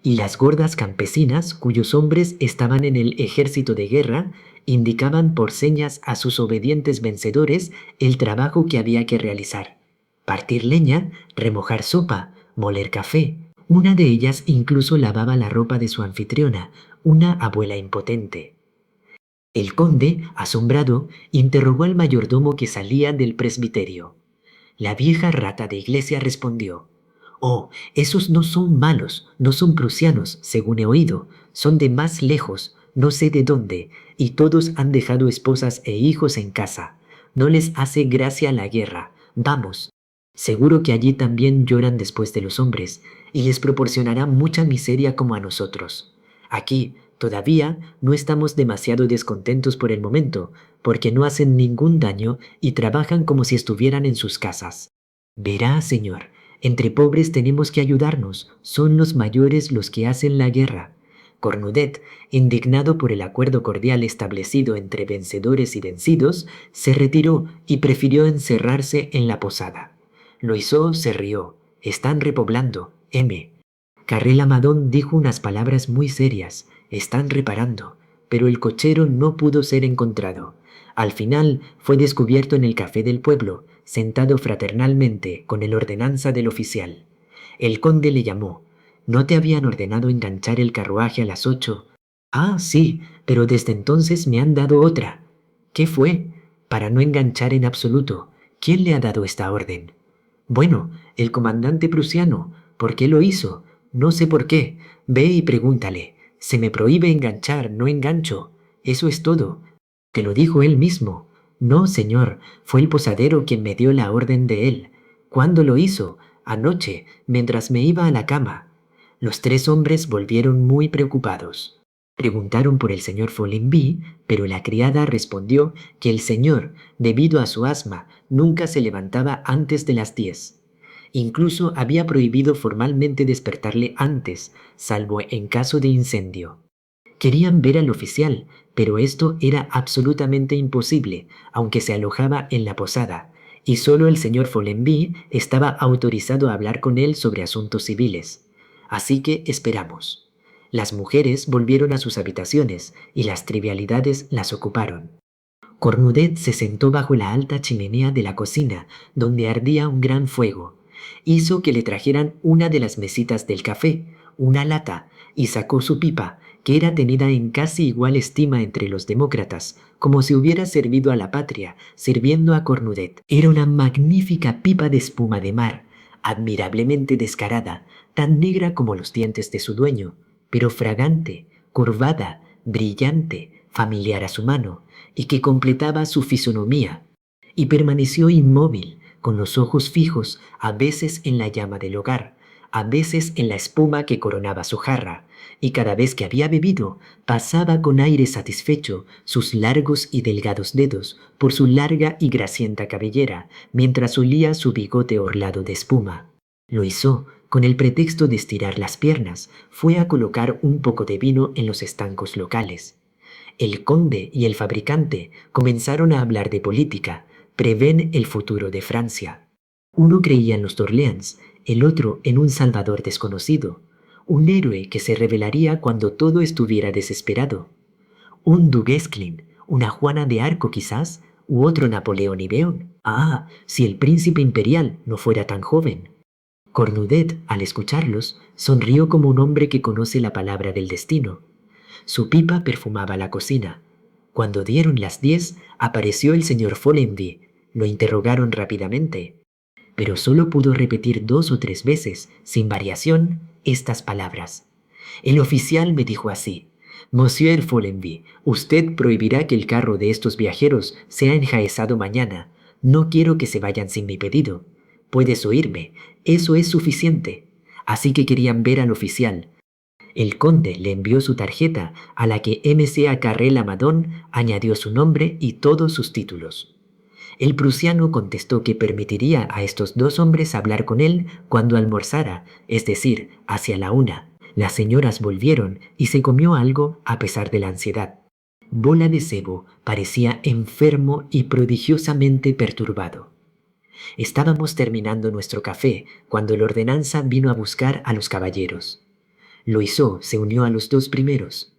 Y las gordas campesinas, cuyos hombres estaban en el ejército de guerra, indicaban por señas a sus obedientes vencedores el trabajo que había que realizar: partir leña, remojar sopa, moler café. Una de ellas incluso lavaba la ropa de su anfitriona, una abuela impotente. El conde, asombrado, interrogó al mayordomo que salía del presbiterio. La vieja rata de iglesia respondió: «Oh, esos no son malos, no son prusianos, según he oído, son de más lejos, no sé de dónde, y todos han dejado esposas e hijos en casa. No les hace gracia la guerra. Vamos. Seguro que allí también lloran después de los hombres, y les proporcionará mucha miseria como a nosotros. Aquí, todavía, no estamos demasiado descontentos por el momento, porque no hacen ningún daño y trabajan como si estuvieran en sus casas. Verá, señor, entre pobres tenemos que ayudarnos, son los mayores los que hacen la guerra». Cornudet, indignado por el acuerdo cordial establecido entre vencedores y vencidos, se retiró y prefirió encerrarse en la posada. Loiseau se rió. «Están repoblando, M». Carrel Amadón dijo unas palabras muy serias. «Están reparando». Pero el cochero no pudo ser encontrado. Al final fue descubierto en el café del pueblo, sentado fraternalmente con el ordenanza del oficial. El conde le llamó. «¿No te habían ordenado enganchar el carruaje a las 8? «Ah, sí, pero desde entonces me han dado otra». «¿Qué fue?» «Para no enganchar en absoluto. ¿Quién le ha dado esta orden?» «Bueno, el comandante prusiano. ¿Por qué lo hizo?» «No sé por qué. Ve y pregúntale. Se me prohíbe enganchar, no engancho. Eso es todo». «Que lo dijo él mismo». «No, señor, fue el posadero quien me dio la orden de él». «¿Cuándo lo hizo?» «Anoche, mientras me iba a la cama». Los tres hombres volvieron muy preocupados. Preguntaron por el señor Follenvie, pero la criada respondió que el señor, debido a su asma, nunca se levantaba antes de las 10. Incluso había prohibido formalmente despertarle antes, salvo en caso de incendio. Querían ver al oficial, pero esto era absolutamente imposible, aunque se alojaba en la posada, y solo el señor Follenvie estaba autorizado a hablar con él sobre asuntos civiles. Así que esperamos. Las mujeres volvieron a sus habitaciones y las trivialidades las ocuparon. Cornudet se sentó bajo la alta chimenea de la cocina, donde ardía un gran fuego. Hizo que le trajeran una de las mesitas del café, una lata, y sacó su pipa, que era tenida en casi igual estima entre los demócratas, como si hubiera servido a la patria, sirviendo a Cornudet. Era una magnífica pipa de espuma de mar, admirablemente descarada, tan negra como los dientes de su dueño, pero fragante, curvada, brillante, familiar a su mano, y que completaba su fisonomía, y permaneció inmóvil, con los ojos fijos, a veces en la llama del hogar, a veces en la espuma que coronaba su jarra, y cada vez que había bebido, pasaba con aire satisfecho sus largos y delgados dedos por su larga y grasienta cabellera, mientras olía su bigote orlado de espuma. Loiseau, con el pretexto de estirar las piernas, fue a colocar un poco de vino en los estancos locales. El conde y el fabricante comenzaron a hablar de política, prevén el futuro de Francia. Uno creía en los d'Orléans, el otro en un Salvador desconocido, un héroe que se revelaría cuando todo estuviera desesperado. Un Du Guesclin, una Juana de Arco quizás, u otro Napoleón Ibeón. Ah, si el príncipe imperial no fuera tan joven. Cornudet, al escucharlos, sonrió como un hombre que conoce la palabra del destino. Su pipa perfumaba la cocina. Cuando dieron las 10, apareció el señor Follenvie. Lo interrogaron rápidamente, pero solo pudo repetir 2 o 3 veces, sin variación, estas palabras. El oficial me dijo así: «Monsieur Follenvie, usted prohibirá que el carro de estos viajeros sea enjaezado mañana. No quiero que se vayan sin mi pedido. Puedes oírme, eso es suficiente. así que querían ver al oficial. El conde le envió su tarjeta, a la que M.C.A. Carrel Lamadon añadió su nombre y todos sus títulos. El prusiano contestó que permitiría a estos dos hombres hablar con él cuando almorzara, es decir, hacia la 1. Las señoras volvieron y se comió algo a pesar de la ansiedad. Bola de Sebo parecía enfermo y prodigiosamente perturbado. Estábamos terminando nuestro café cuando el ordenanza vino a buscar a los caballeros. Loiseau se unió a los dos primeros.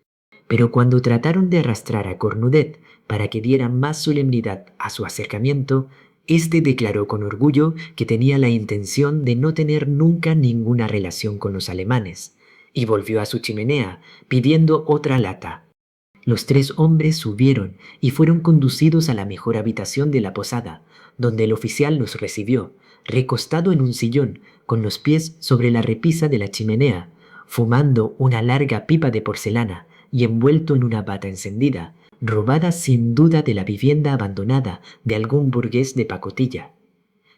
Pero cuando trataron de arrastrar a Cornudet para que diera más solemnidad a su acercamiento, éste declaró con orgullo que tenía la intención de no tener nunca ninguna relación con los alemanes, y volvió a su chimenea pidiendo otra lata. Los tres hombres subieron y fueron conducidos a la mejor habitación de la posada, donde el oficial los recibió, recostado en un sillón, con los pies sobre la repisa de la chimenea, fumando una larga pipa de porcelana y envuelto en una bata encendida, robada sin duda de la vivienda abandonada de algún burgués de pacotilla.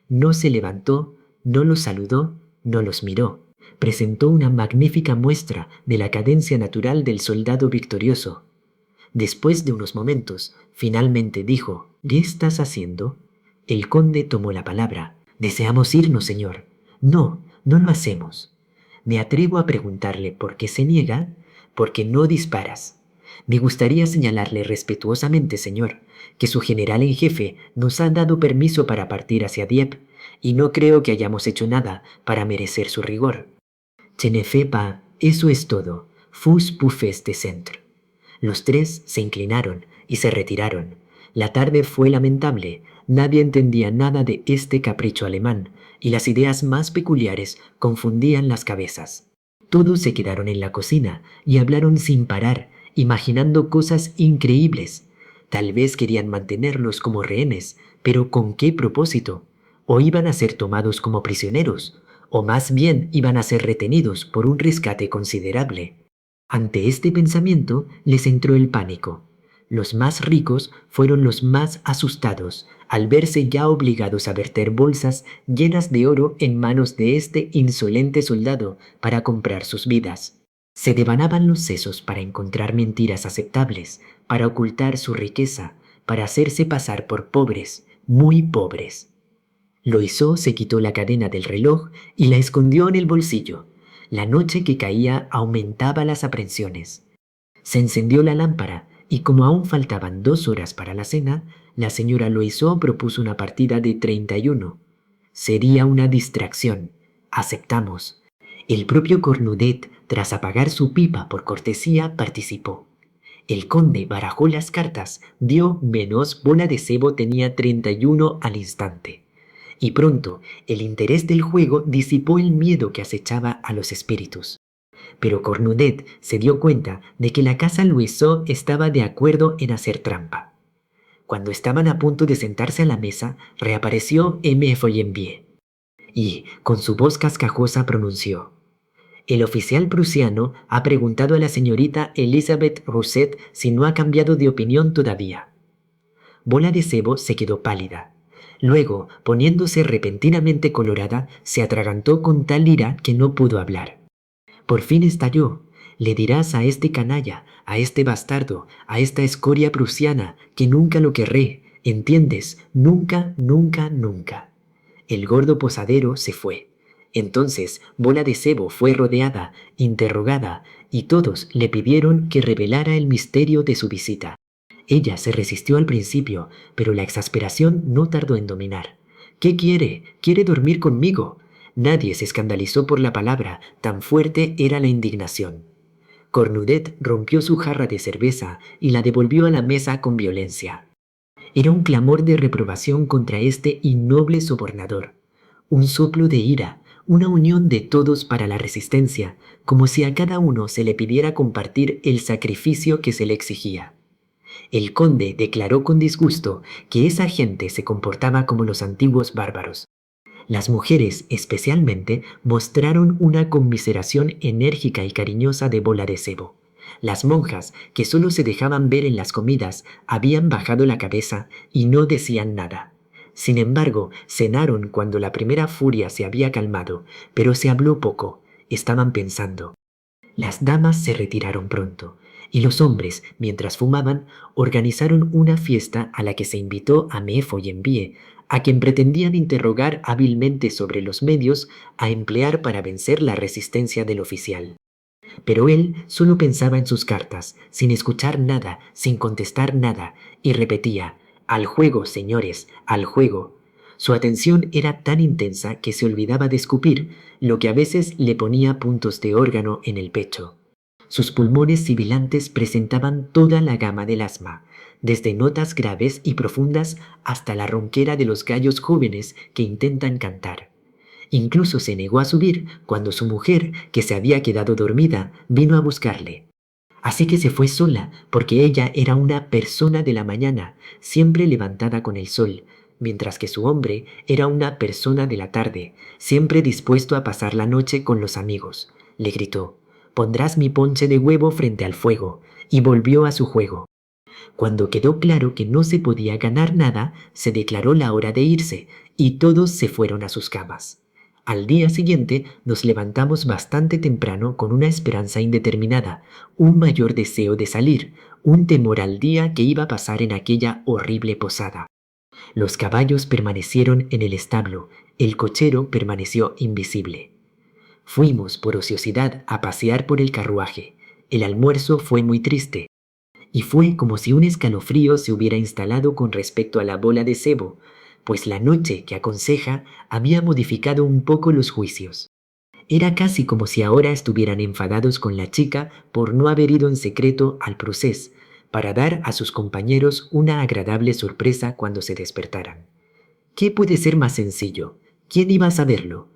No se levantó, no los saludó, no los miró. Presentó una magnífica muestra de la cadencia natural del soldado victorioso. Después de unos momentos, finalmente dijo: «¿Qué estás haciendo?» El conde tomó la palabra. «Deseamos irnos, señor». «No, no lo hacemos». Me atrevo a preguntarle por qué se niega. «Porque no disparas». Me gustaría señalarle respetuosamente, señor, que su general en jefe nos ha dado permiso para partir hacia Dieppe, y no creo que hayamos hecho nada para merecer su rigor. «Je ne fais pas», eso es todo. «Vous pouvez descendre». Los tres se inclinaron y se retiraron. La tarde fue lamentable. Nadie entendía nada de este capricho alemán, y las ideas más peculiares confundían las cabezas. Todos se quedaron en la cocina y hablaron sin parar, imaginando cosas increíbles. Tal vez querían mantenerlos como rehenes, pero ¿con qué propósito? ¿O iban a ser tomados como prisioneros? ¿O más bien iban a ser retenidos por un rescate considerable? Ante este pensamiento les entró el pánico. Los más ricos fueron los más asustados al verse ya obligados a verter bolsas llenas de oro en manos de este insolente soldado para comprar sus vidas. Se devanaban los sesos para encontrar mentiras aceptables, para ocultar su riqueza, para hacerse pasar por pobres, muy pobres. Loiseau se quitó la cadena del reloj y la escondió en el bolsillo. La noche que caía aumentaba las aprensiones. Se encendió la lámpara y como aún faltaban 2 horas para la cena, la señora Loiseau propuso una partida de 31. Sería una distracción. Aceptamos. El propio Cornudet, tras apagar su pipa por cortesía, participó. El conde barajó las cartas, dio menos, Bola de Sebo tenía 31 al instante. Y pronto el interés del juego disipó el miedo que acechaba a los espíritus. Pero Cornudet se dio cuenta de que la casa Loiseau estaba de acuerdo en hacer trampa. Cuando estaban a punto de sentarse a la mesa, reapareció M. Follenvier y, con su voz cascajosa, pronunció: «El oficial prusiano ha preguntado a la señorita Elizabeth Rousset si no ha cambiado de opinión todavía». Bola de Sebo se quedó pálida. Luego, poniéndose repentinamente colorada, se atragantó con tal ira que no pudo hablar. Por fin estalló: «Le dirás a este canalla, a este bastardo, a esta escoria prusiana, que nunca lo querré, ¿entiendes? Nunca, nunca, nunca». El gordo posadero se fue. Entonces Bola de Sebo fue rodeada, interrogada, y todos le pidieron que revelara el misterio de su visita. Ella se resistió al principio, pero la exasperación no tardó en dominar. «¿Qué quiere? ¿Quiere dormir conmigo?» Nadie se escandalizó por la palabra, tan fuerte era la indignación. Cornudet rompió su jarra de cerveza y la devolvió a la mesa con violencia. Era un clamor de reprobación contra este innoble sobornador, un soplo de ira, una unión de todos para la resistencia, como si a cada uno se le pidiera compartir el sacrificio que se le exigía. El conde declaró con disgusto que esa gente se comportaba como los antiguos bárbaros. Las mujeres, especialmente, mostraron una conmiseración enérgica y cariñosa de Bola de Sebo. Las monjas, que solo se dejaban ver en las comidas, habían bajado la cabeza y no decían nada. Sin embargo, cenaron cuando la primera furia se había calmado, pero se habló poco. estaban pensando. Las damas se retiraron pronto, y los hombres, mientras fumaban, organizaron una fiesta a la que se invitó a Mefo y Envie, a quien pretendían interrogar hábilmente sobre los medios a emplear para vencer la resistencia del oficial. Pero él solo pensaba en sus cartas, sin escuchar nada, sin contestar nada, y repetía, «Al juego, señores, al juego». Su atención era tan intensa que se olvidaba de escupir, lo que a veces le ponía puntos de órgano en el pecho. Sus pulmones sibilantes presentaban toda la gama del asma, desde notas graves y profundas hasta la ronquera de los gallos jóvenes que intentan cantar. Incluso se negó a subir cuando su mujer, que se había quedado dormida, vino a buscarle. Así que se fue sola, porque ella era una persona de la mañana, siempre levantada con el sol, mientras que su hombre era una persona de la tarde, siempre dispuesto a pasar la noche con los amigos. Le gritó, «Pondrás mi ponche de huevo frente al fuego», y volvió a su juego. Cuando quedó claro que no se podía ganar nada, se declaró la hora de irse, y todos se fueron a sus camas. Al día siguiente nos levantamos bastante temprano con una esperanza indeterminada, un mayor deseo de salir, un temor al día que iba a pasar en aquella horrible posada. Los caballos permanecieron en el establo, el cochero permaneció invisible. Fuimos por ociosidad a pasear por el carruaje. El almuerzo fue muy triste, y fue como si un escalofrío se hubiera instalado con respecto a la bola de cebo, pues la noche que aconseja había modificado un poco los juicios. Era casi como si ahora estuvieran enfadados con la chica por no haber ido en secreto al procés, para dar a sus compañeros una agradable sorpresa cuando se despertaran. ¿Qué puede ser más sencillo? ¿Quién iba a saberlo?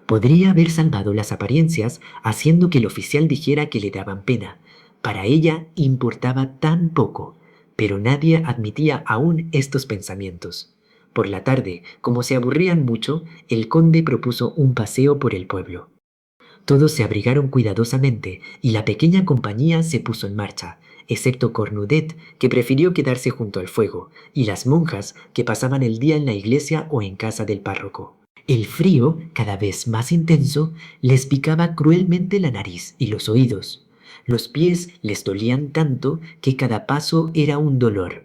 Podría haber salvado las apariencias haciendo que el oficial dijera que le daban pena. Para ella importaba tan poco, pero nadie admitía aún estos pensamientos. Por la tarde, como se aburrían mucho, el conde propuso un paseo por el pueblo. Todos se abrigaron cuidadosamente y la pequeña compañía se puso en marcha, excepto Cornudet, que prefirió quedarse junto al fuego, y las monjas, que pasaban el día en la iglesia o en casa del párroco. El frío, cada vez más intenso, les picaba cruelmente la nariz y los oídos. Los pies les dolían tanto que cada paso era un dolor.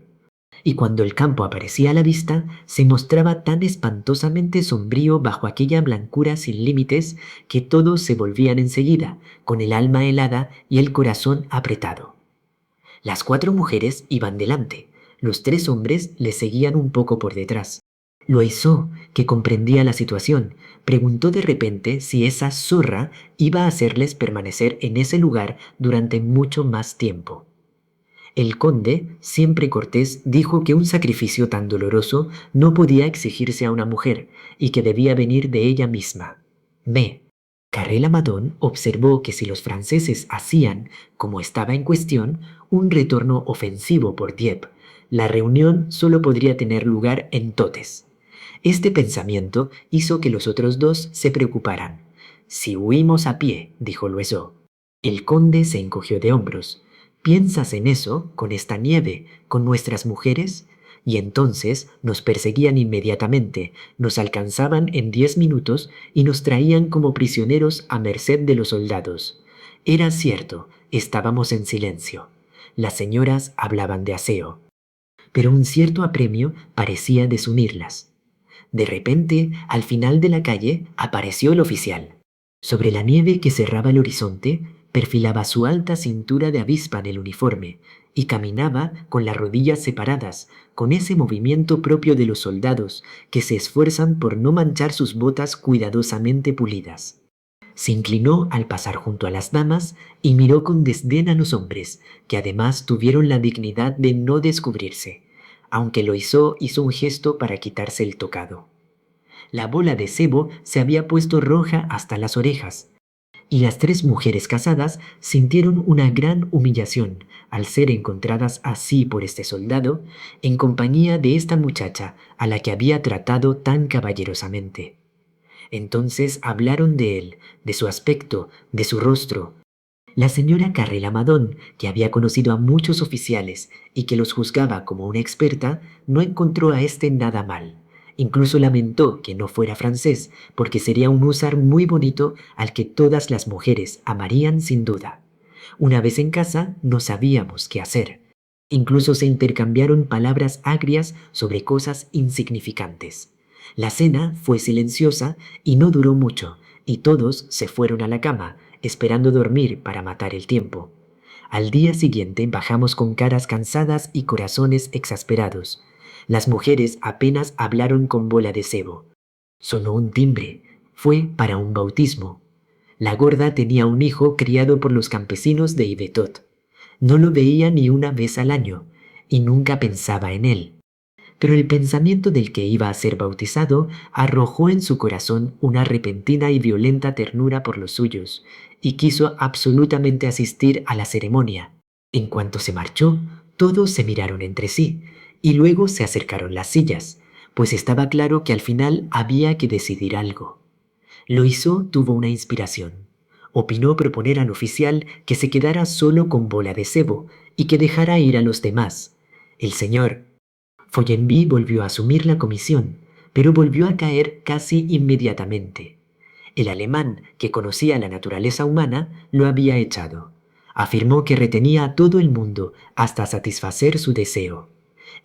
Y cuando el campo aparecía a la vista, se mostraba tan espantosamente sombrío bajo aquella blancura sin límites que todos se volvían enseguida, con el alma helada y el corazón apretado. Las 4 mujeres iban delante, los 3 hombres les seguían un poco por detrás. Loiseau, que comprendía la situación, preguntó de repente si esa zorra iba a hacerles permanecer en ese lugar durante mucho más tiempo. El conde, siempre cortés, dijo que un sacrificio tan doloroso no podía exigirse a una mujer y que debía venir de ella misma. Carré-Lamadon observó que si los franceses hacían, como estaba en cuestión, un retorno ofensivo por Dieppe, la reunión solo podría tener lugar en Totes. Este pensamiento hizo que los otros 2 se preocuparan. «Si huimos a pie», dijo Loiseau. El conde se encogió de hombros. «¿Piensas en eso, con esta nieve, con nuestras mujeres?» Y entonces nos perseguían inmediatamente, nos alcanzaban en 10 minutos y nos traían como prisioneros a merced de los soldados. Era cierto, estábamos en silencio. Las señoras hablaban de aseo, pero un cierto apremio parecía desunirlas. De repente, al final de la calle, apareció el oficial. Sobre la nieve que cerraba el horizonte, perfilaba su alta cintura de avispa en el uniforme y caminaba con las rodillas separadas, con ese movimiento propio de los soldados que se esfuerzan por no manchar sus botas cuidadosamente pulidas. Se inclinó al pasar junto a las damas y miró con desdén a los hombres, que además tuvieron la dignidad de no descubrirse, aunque Loiseau hizo un gesto para quitarse el tocado. La bola de cebo se había puesto roja hasta las orejas, y las 3 mujeres casadas sintieron una gran humillación al ser encontradas así por este soldado en compañía de esta muchacha a la que había tratado tan caballerosamente. Entonces hablaron de él, de su aspecto, de su rostro. La señora Carré-Lamadon, que había conocido a muchos oficiales y que los juzgaba como una experta, no encontró a éste nada mal. Incluso lamentó que no fuera francés, porque sería un húsar muy bonito al que todas las mujeres amarían sin duda. Una vez en casa, no sabíamos qué hacer. Incluso se intercambiaron palabras agrias sobre cosas insignificantes. La cena fue silenciosa y no duró mucho, y todos se fueron a la cama, esperando dormir para matar el tiempo. Al día siguiente bajamos con caras cansadas y corazones exasperados. Las mujeres apenas hablaron con Bola de Sebo. Sonó un timbre. Fue para un bautismo. La gorda tenía un hijo criado por los campesinos de Ivetot. No lo veía ni una vez al año, y nunca pensaba en él. Pero el pensamiento del que iba a ser bautizado arrojó en su corazón una repentina y violenta ternura por los suyos, y quiso absolutamente asistir a la ceremonia. En cuanto se marchó, todos se miraron entre sí, y luego se acercaron las sillas, pues estaba claro que al final había que decidir algo. Loiseau tuvo una inspiración. Opinó proponer al oficial que se quedara solo con Bola de Sebo y que dejara ir a los demás. El señor Follenby volvió a asumir la comisión, pero volvió a caer casi inmediatamente. El alemán, que conocía la naturaleza humana, lo había echado. Afirmó que retenía a todo el mundo hasta satisfacer su deseo.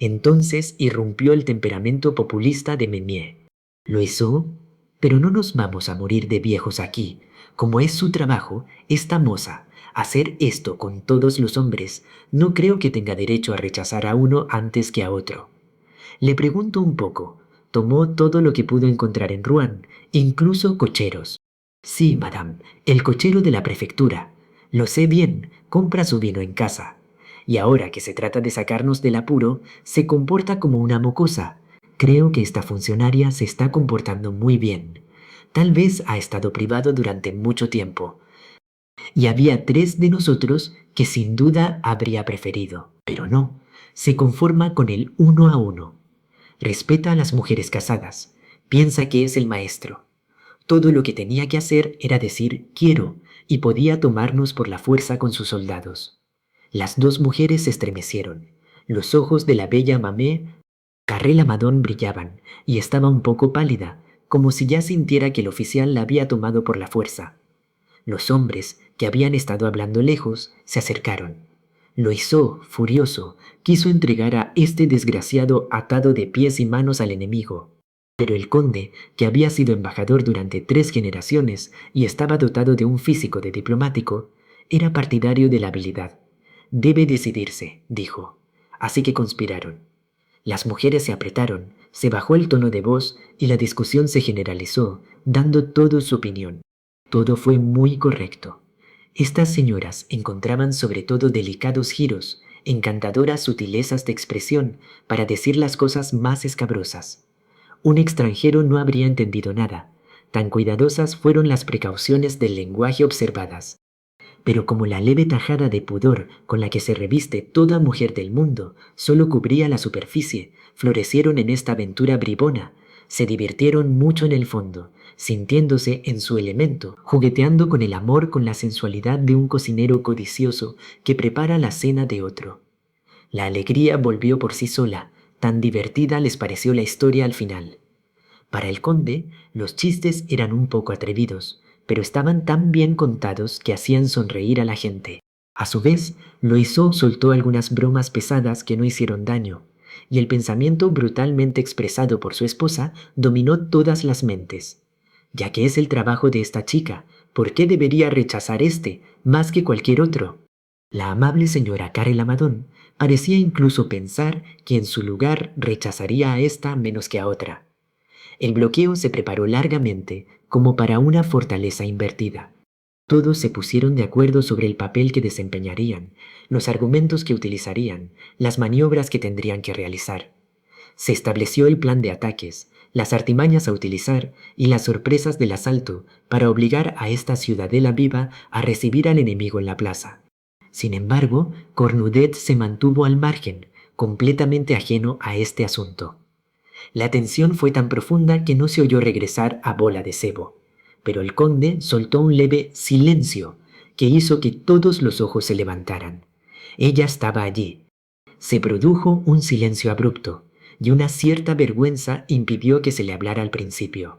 Entonces irrumpió el temperamento populista de Menier. Loiseau, pero no nos vamos a morir de viejos aquí. Como es su trabajo, esta moza, hacer esto con todos los hombres, no creo que tenga derecho a rechazar a uno antes que a otro. Le pregunto un poco. Tomó todo lo que pudo encontrar en Rouen, incluso cocheros. Sí, madame, el cochero de la prefectura. Lo sé bien, compra su vino en casa. Y ahora que se trata de sacarnos del apuro, se comporta como una mocosa. Creo que esta funcionaria se está comportando muy bien. Tal vez ha estado privado durante mucho tiempo. Y había 3 de nosotros que sin duda habría preferido. Pero no, se conforma con el 1 a 1. Respeta a las mujeres casadas. Piensa que es el maestro. Todo lo que tenía que hacer era decir quiero y podía tomarnos por la fuerza con sus soldados. Las 2 mujeres se estremecieron. Los ojos de la bella Mamé, Carré Lamadón, brillaban y estaba un poco pálida, como si ya sintiera que el oficial la había tomado por la fuerza. Los hombres, que habían estado hablando lejos, se acercaron. Loiseau, furioso, quiso entregar a este desgraciado atado de pies y manos al enemigo. Pero el conde, que había sido embajador durante 3 generaciones y estaba dotado de un físico de diplomático, era partidario de la habilidad. Debe decidirse, dijo. Así que conspiraron. Las mujeres se apretaron, se bajó el tono de voz y la discusión se generalizó, dando todos su opinión. Todo fue muy correcto. Estas señoras encontraban sobre todo delicados giros, encantadoras sutilezas de expresión para decir las cosas más escabrosas. Un extranjero no habría entendido nada. Tan cuidadosas fueron las precauciones del lenguaje observadas. Pero como la leve tajada de pudor con la que se reviste toda mujer del mundo solo cubría la superficie, florecieron en esta aventura bribona, se divirtieron mucho en el fondo, sintiéndose en su elemento, jugueteando con el amor con la sensualidad de un cocinero codicioso que prepara la cena de otro. La alegría volvió por sí sola, tan divertida les pareció la historia al final. Para el conde, los chistes eran un poco atrevidos, pero estaban tan bien contados que hacían sonreír a la gente. A su vez, Loiseau soltó algunas bromas pesadas que no hicieron daño, y el pensamiento brutalmente expresado por su esposa dominó todas las mentes. Ya que es el trabajo de esta chica, ¿por qué debería rechazar este más que cualquier otro? La amable señora Carré Lamadón parecía incluso pensar que en su lugar rechazaría a esta menos que a otra. El bloqueo se preparó largamente, como para una fortaleza invertida. Todos se pusieron de acuerdo sobre el papel que desempeñarían, los argumentos que utilizarían, las maniobras que tendrían que realizar. Se estableció el plan de ataques, las artimañas a utilizar y las sorpresas del asalto para obligar a esta ciudadela viva a recibir al enemigo en la plaza. Sin embargo, Cornudet se mantuvo al margen, completamente ajeno a este asunto. La tensión fue tan profunda que no se oyó regresar a Bola de Sebo, pero el conde soltó un leve silencio que hizo que todos los ojos se levantaran. Ella estaba allí. Se produjo un silencio abrupto. y una cierta vergüenza impidió que se le hablara al principio.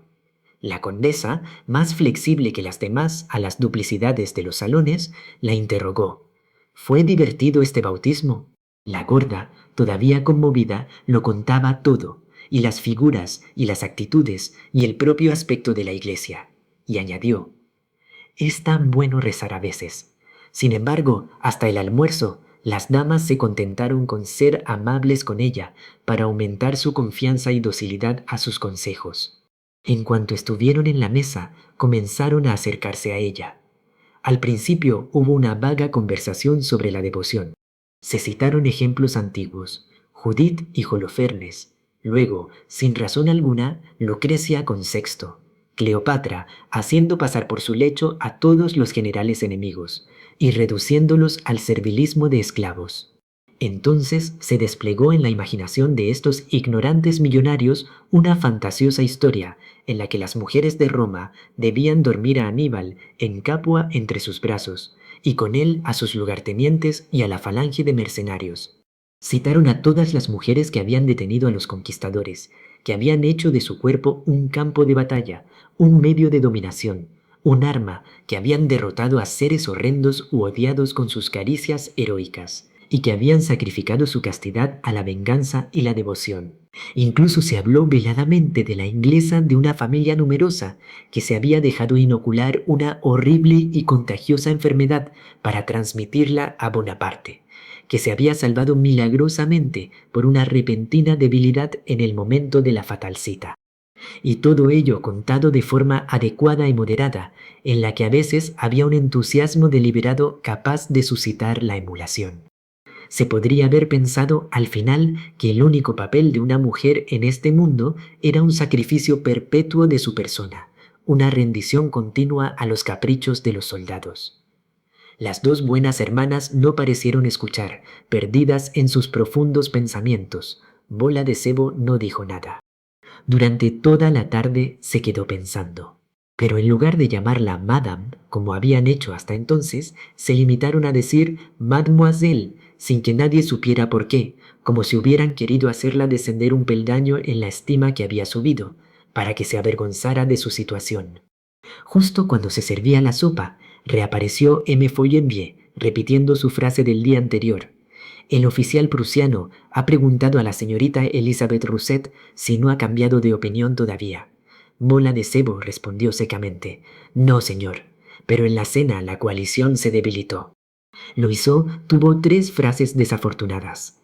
La condesa, más flexible que las demás a las duplicidades de los salones, la interrogó. ¿Fue divertido este bautismo? La gorda, todavía conmovida, lo contaba todo, y las figuras y las actitudes y el propio aspecto de la iglesia. Y añadió, es tan bueno rezar a veces. Sin embargo, hasta el almuerzo, las damas se contentaron con ser amables con ella para aumentar su confianza y docilidad a sus consejos. En cuanto estuvieron en la mesa, comenzaron a acercarse a ella. Al principio hubo una vaga conversación sobre la devoción. Se citaron ejemplos antiguos, Judith y Holofernes. Luego, sin razón alguna, Lucrecia con Sexto. Cleopatra, haciendo pasar por su lecho a todos los generales enemigos y reduciéndolos al servilismo de esclavos. Entonces se desplegó en la imaginación de estos ignorantes millonarios una fantasiosa historia en la que las mujeres de Roma debían dormir a Aníbal en Capua entre sus brazos, y con él a sus lugartenientes y a la falange de mercenarios. Citaron a todas las mujeres que habían detenido a los conquistadores, que habían hecho de su cuerpo un campo de batalla, un medio de dominación, un arma, que habían derrotado a seres horrendos u odiados con sus caricias heroicas, y que habían sacrificado su castidad a la venganza y la devoción. Incluso se habló veladamente de la inglesa de una familia numerosa que se había dejado inocular una horrible y contagiosa enfermedad para transmitirla a Bonaparte, que se había salvado milagrosamente por una repentina debilidad en el momento de la fatal cita. Y todo ello contado de forma adecuada y moderada, en la que a veces había un entusiasmo deliberado capaz de suscitar la emulación. Se podría haber pensado al final que el único papel de una mujer en este mundo era un sacrificio perpetuo de su persona, una rendición continua a los caprichos de los soldados. Las dos buenas hermanas no parecieron escuchar, perdidas en sus profundos pensamientos. Bola de Sebo no dijo nada. Durante toda la tarde se quedó pensando. Pero en lugar de llamarla Madame, como habían hecho hasta entonces, se limitaron a decir Mademoiselle, sin que nadie supiera por qué, como si hubieran querido hacerla descender un peldaño en la estima que había subido, para que se avergonzara de su situación. Justo cuando se servía la sopa, reapareció M. Follenvie, repitiendo su frase del día anterior. El oficial prusiano ha preguntado a la señorita Elizabeth Rousset si no ha cambiado de opinión todavía. Bola de Sebo respondió secamente. No, señor, pero en la cena la coalición se debilitó. Loiseau tuvo 3 frases desafortunadas.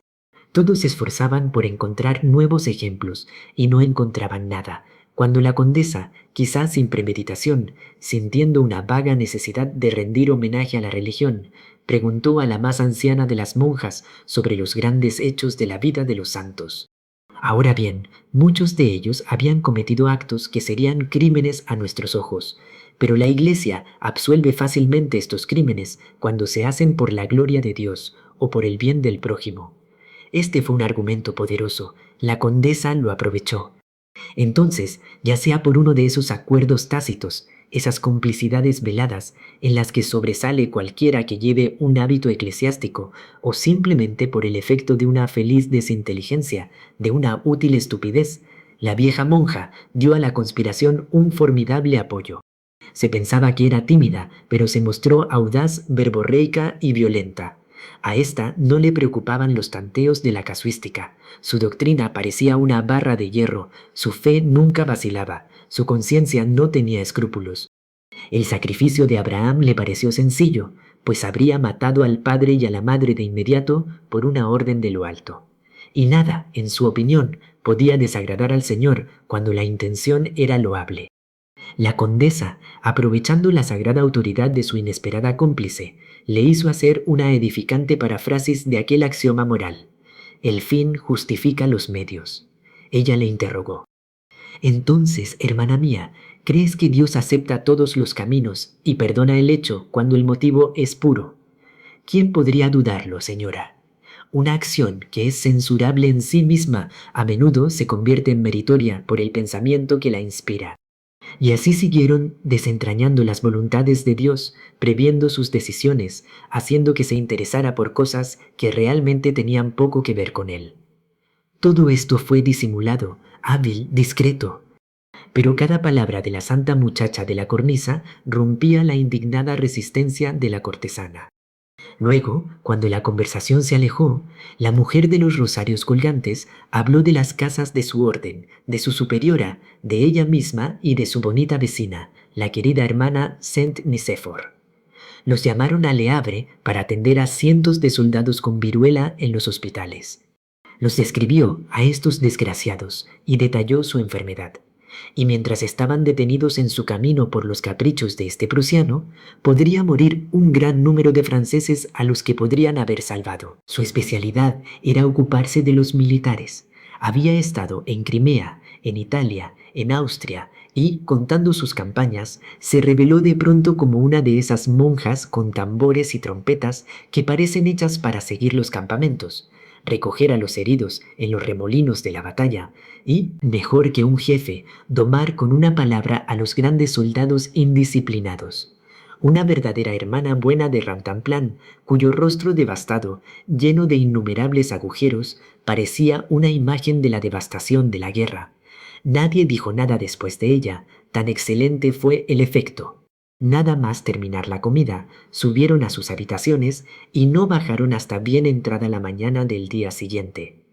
Todos se esforzaban por encontrar nuevos ejemplos y no encontraban nada, cuando la condesa, quizás sin premeditación, sintiendo una vaga necesidad de rendir homenaje a la religión, preguntó a la más anciana de las monjas sobre los grandes hechos de la vida de los santos. Ahora bien, muchos de ellos habían cometido actos que serían crímenes a nuestros ojos, pero la Iglesia absuelve fácilmente estos crímenes cuando se hacen por la gloria de Dios o por el bien del prójimo. Este fue un argumento poderoso. La condesa lo aprovechó. Entonces, ya sea por uno de esos acuerdos tácitos, esas complicidades veladas en las que sobresale cualquiera que lleve un hábito eclesiástico, o simplemente por el efecto de una feliz desinteligencia, de una útil estupidez, la vieja monja dio a la conspiración un formidable apoyo. Se pensaba que era tímida, pero se mostró audaz, verborreica y violenta. A esta no le preocupaban los tanteos de la casuística. Su doctrina parecía una barra de hierro, su fe nunca vacilaba, su conciencia no tenía escrúpulos. El sacrificio de Abraham le pareció sencillo, pues habría matado al padre y a la madre de inmediato por una orden de lo alto. Y nada, en su opinión, podía desagradar al Señor cuando la intención era loable. La condesa, aprovechando la sagrada autoridad de su inesperada cómplice, le hizo hacer una edificante paráfrasis de aquel axioma moral. El fin justifica los medios. Ella le interrogó. Entonces, hermana mía, ¿crees que Dios acepta todos los caminos y perdona el hecho cuando el motivo es puro? ¿Quién podría dudarlo, señora? Una acción que es censurable en sí misma a menudo se convierte en meritoria por el pensamiento que la inspira. Y así siguieron desentrañando las voluntades de Dios, previendo sus decisiones, haciendo que se interesara por cosas que realmente tenían poco que ver con él. Todo esto fue disimulado, hábil, discreto. Pero cada palabra de la santa muchacha de la cornisa rompía la indignada resistencia de la cortesana. Luego, cuando la conversación se alejó, la mujer de los rosarios colgantes habló de las casas de su orden, de su superiora, de ella misma y de su bonita vecina, la querida hermana Saint-Nicéphore. Los llamaron a Le Havre para atender a cientos de soldados con viruela en los hospitales. Los describió a estos desgraciados y detalló su enfermedad. Y mientras estaban detenidos en su camino por los caprichos de este prusiano, podría morir un gran número de franceses a los que podrían haber salvado. Su especialidad era ocuparse de los militares. Había estado en Crimea, en Italia, en Austria, y, contando sus campañas, se reveló de pronto como una de esas monjas con tambores y trompetas que parecen hechas para seguir los campamentos, recoger a los heridos en los remolinos de la batalla y, mejor que un jefe, domar con una palabra a los grandes soldados indisciplinados. Una verdadera hermana buena de Rantanplan, cuyo rostro devastado, lleno de innumerables agujeros, parecía una imagen de la devastación de la guerra. Nadie dijo nada después de ella, tan excelente fue el efecto. Nada más terminar la comida, subieron a sus habitaciones y no bajaron hasta bien entrada la mañana del día siguiente.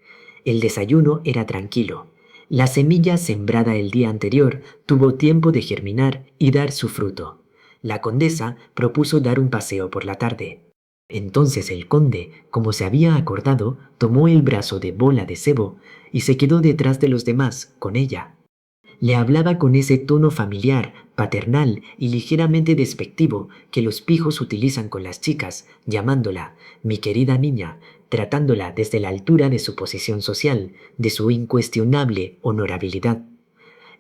El desayuno era tranquilo. La semilla sembrada el día anterior tuvo tiempo de germinar y dar su fruto. La condesa propuso dar un paseo por la tarde. Entonces el conde, como se había acordado, tomó el brazo de Bola de Sebo y se quedó detrás de los demás, con ella. Le hablaba con ese tono familiar, paternal y ligeramente despectivo que los pijos utilizan con las chicas, llamándola mi querida niña, tratándola desde la altura de su posición social, de su incuestionable honorabilidad.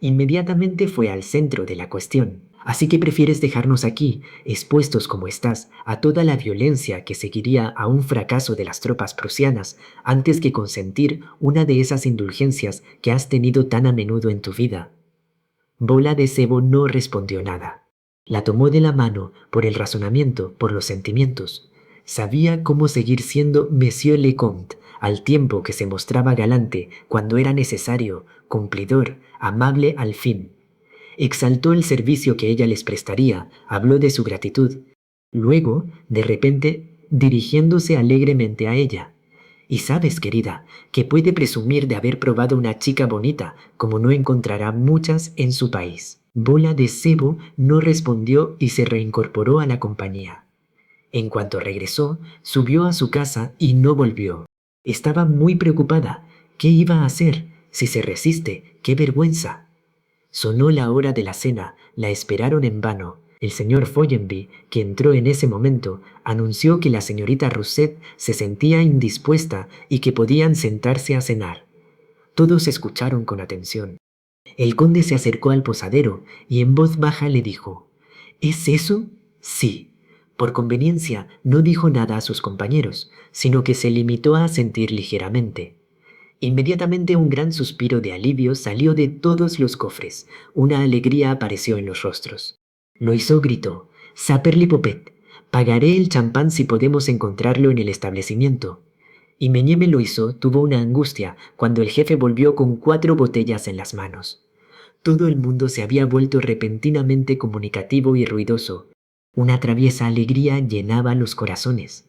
Inmediatamente fue al centro de la cuestión. Así que prefieres dejarnos aquí, expuestos como estás, a toda la violencia que seguiría a un fracaso de las tropas prusianas, antes que consentir una de esas indulgencias que has tenido tan a menudo en tu vida. Bola de Sebo no respondió nada. La tomó de la mano por el razonamiento, por los sentimientos. Sabía cómo seguir siendo Monsieur le Comte, al tiempo que se mostraba galante cuando era necesario, cumplidor, amable al fin. Exaltó el servicio que ella les prestaría, habló de su gratitud. Luego, de repente, dirigiéndose alegremente a ella. Y sabes, querida, que puede presumir de haber probado una chica bonita, como no encontrará muchas en su país. Bola de Sebo no respondió y se reincorporó a la compañía. En cuanto regresó, subió a su casa y no volvió. Estaba muy preocupada. ¿Qué iba a hacer? Si se resiste, ¡qué vergüenza! Sonó la hora de la cena, la esperaron en vano. El señor Follenby, que entró en ese momento, anunció que la señorita Rousset se sentía indispuesta y que podían sentarse a cenar. Todos escucharon con atención. El conde se acercó al posadero y en voz baja le dijo: ¿Es eso? Sí. Por conveniencia no dijo nada a sus compañeros, sino que se limitó a asentir ligeramente. Inmediatamente un gran suspiro de alivio salió de todos los cofres. Una alegría apareció en los rostros. Loiseau gritó: «Saperlipopet, pagaré el champán si podemos encontrarlo en el establecimiento». Y Meñeme Loiseau tuvo una angustia cuando el jefe volvió con 4 botellas en las manos. Todo el mundo se había vuelto repentinamente comunicativo y ruidoso. Una traviesa alegría llenaba los corazones.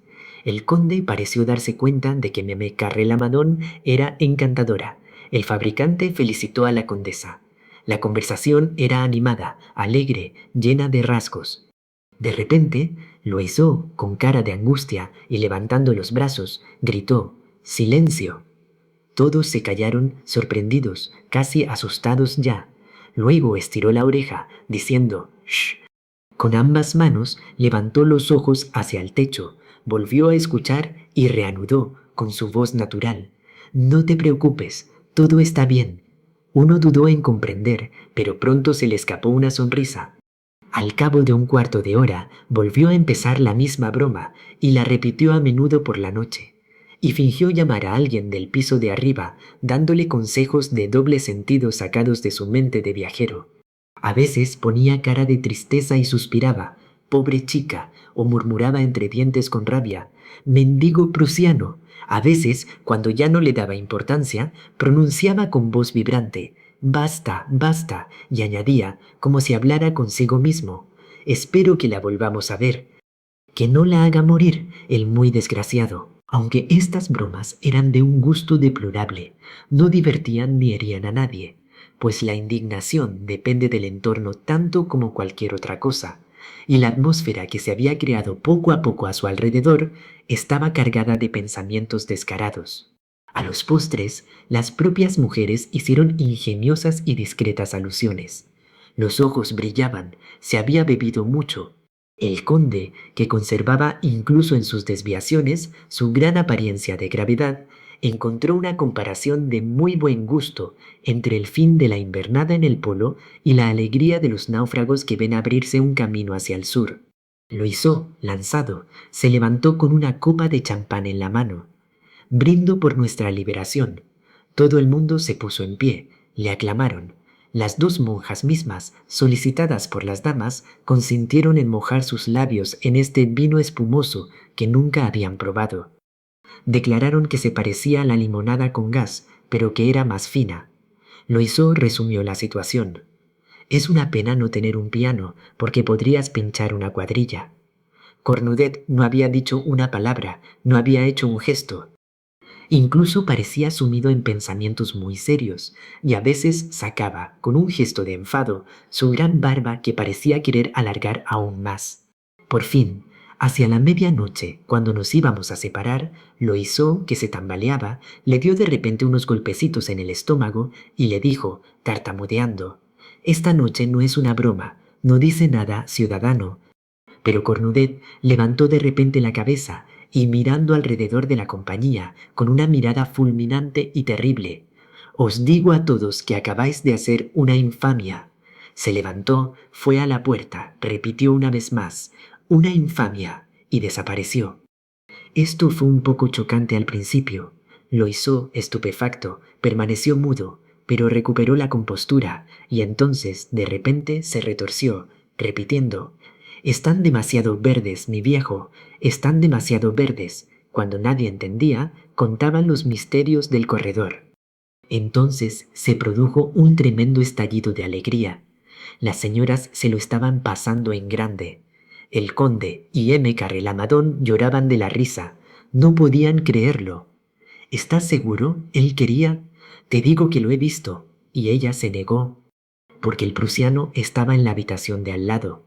El conde pareció darse cuenta de que Meme Carré-Lamadon era encantadora. El fabricante felicitó a la condesa. La conversación era animada, alegre, llena de rasgos. De repente, Loiseau, con cara de angustia y levantando los brazos, gritó: «¡Silencio!». Todos se callaron, sorprendidos, casi asustados ya. Luego estiró la oreja, diciendo: «¡Shh!». Con ambas manos levantó los ojos hacia el techo, volvió a escuchar y reanudó, con su voz natural: «No te preocupes, todo está bien». Uno dudó en comprender, pero pronto se le escapó una sonrisa. Al cabo de un cuarto de hora volvió a empezar la misma broma y la repitió a menudo por la noche. Y fingió llamar a alguien del piso de arriba, dándole consejos de doble sentido sacados de su mente de viajero. A veces ponía cara de tristeza y suspiraba: «Pobre chica», o murmuraba entre dientes con rabia: «Mendigo prusiano, A veces, cuando ya no le daba importancia, pronunciaba con voz vibrante, basta, basta, y añadía, como si hablara consigo mismo, espero que la volvamos a ver, que no la haga morir el muy desgraciado. Aunque estas bromas eran de un gusto deplorable, no divertían ni herían a nadie, pues la indignación depende del entorno tanto como cualquier otra cosa, y la atmósfera que se había creado poco a poco a su alrededor estaba cargada de pensamientos descarados. A los postres, las propias mujeres hicieron ingeniosas y discretas alusiones. Los ojos brillaban, se había bebido mucho. El conde, que conservaba incluso en sus desviaciones su gran apariencia de gravedad, encontró una comparación de muy buen gusto entre el fin de la invernada en el polo y la alegría de los náufragos que ven abrirse un camino hacia el sur. Loiseau, lanzado, se levantó con una copa de champán en la mano. Brindo por nuestra liberación. Todo el mundo se puso en pie, le aclamaron. Las dos monjas mismas, solicitadas por las damas, consintieron en mojar sus labios en este vino espumoso que nunca habían probado. Declararon que se parecía a la limonada con gas, pero que era más fina. Loiseau resumió la situación. Es una pena no tener un piano, porque podrías pinchar una cuadrilla. Cornudet no había dicho una palabra, no había hecho un gesto. Incluso parecía sumido en pensamientos muy serios, y a veces sacaba, con un gesto de enfado, su gran barba que parecía querer alargar aún más. Por fin, hacia la medianoche, cuando nos íbamos a separar, Loiseau, que se tambaleaba, le dio de repente unos golpecitos en el estómago y le dijo, tartamudeando, «Esta noche no es una broma, no dice nada, ciudadano». Pero Cornudet levantó de repente la cabeza y mirando alrededor de la compañía con una mirada fulminante y terrible, «Os digo a todos que acabáis de hacer una infamia». Se levantó, fue a la puerta, repitió una vez más, «una infamia», y desapareció. Esto fue un poco chocante al principio. Loiseau, estupefacto, permaneció mudo, pero recuperó la compostura y entonces, de repente, se retorció, repitiendo, «Están demasiado verdes, mi viejo, están demasiado verdes». Cuando nadie entendía, contaban los misterios del corredor. Entonces se produjo un tremendo estallido de alegría. Las señoras se lo estaban pasando en grande. El conde y M. Carrelamadón lloraban de la risa. No podían creerlo. «¿Estás seguro? Él quería. Te digo que lo he visto». Y ella se negó, porque el prusiano estaba en la habitación de al lado.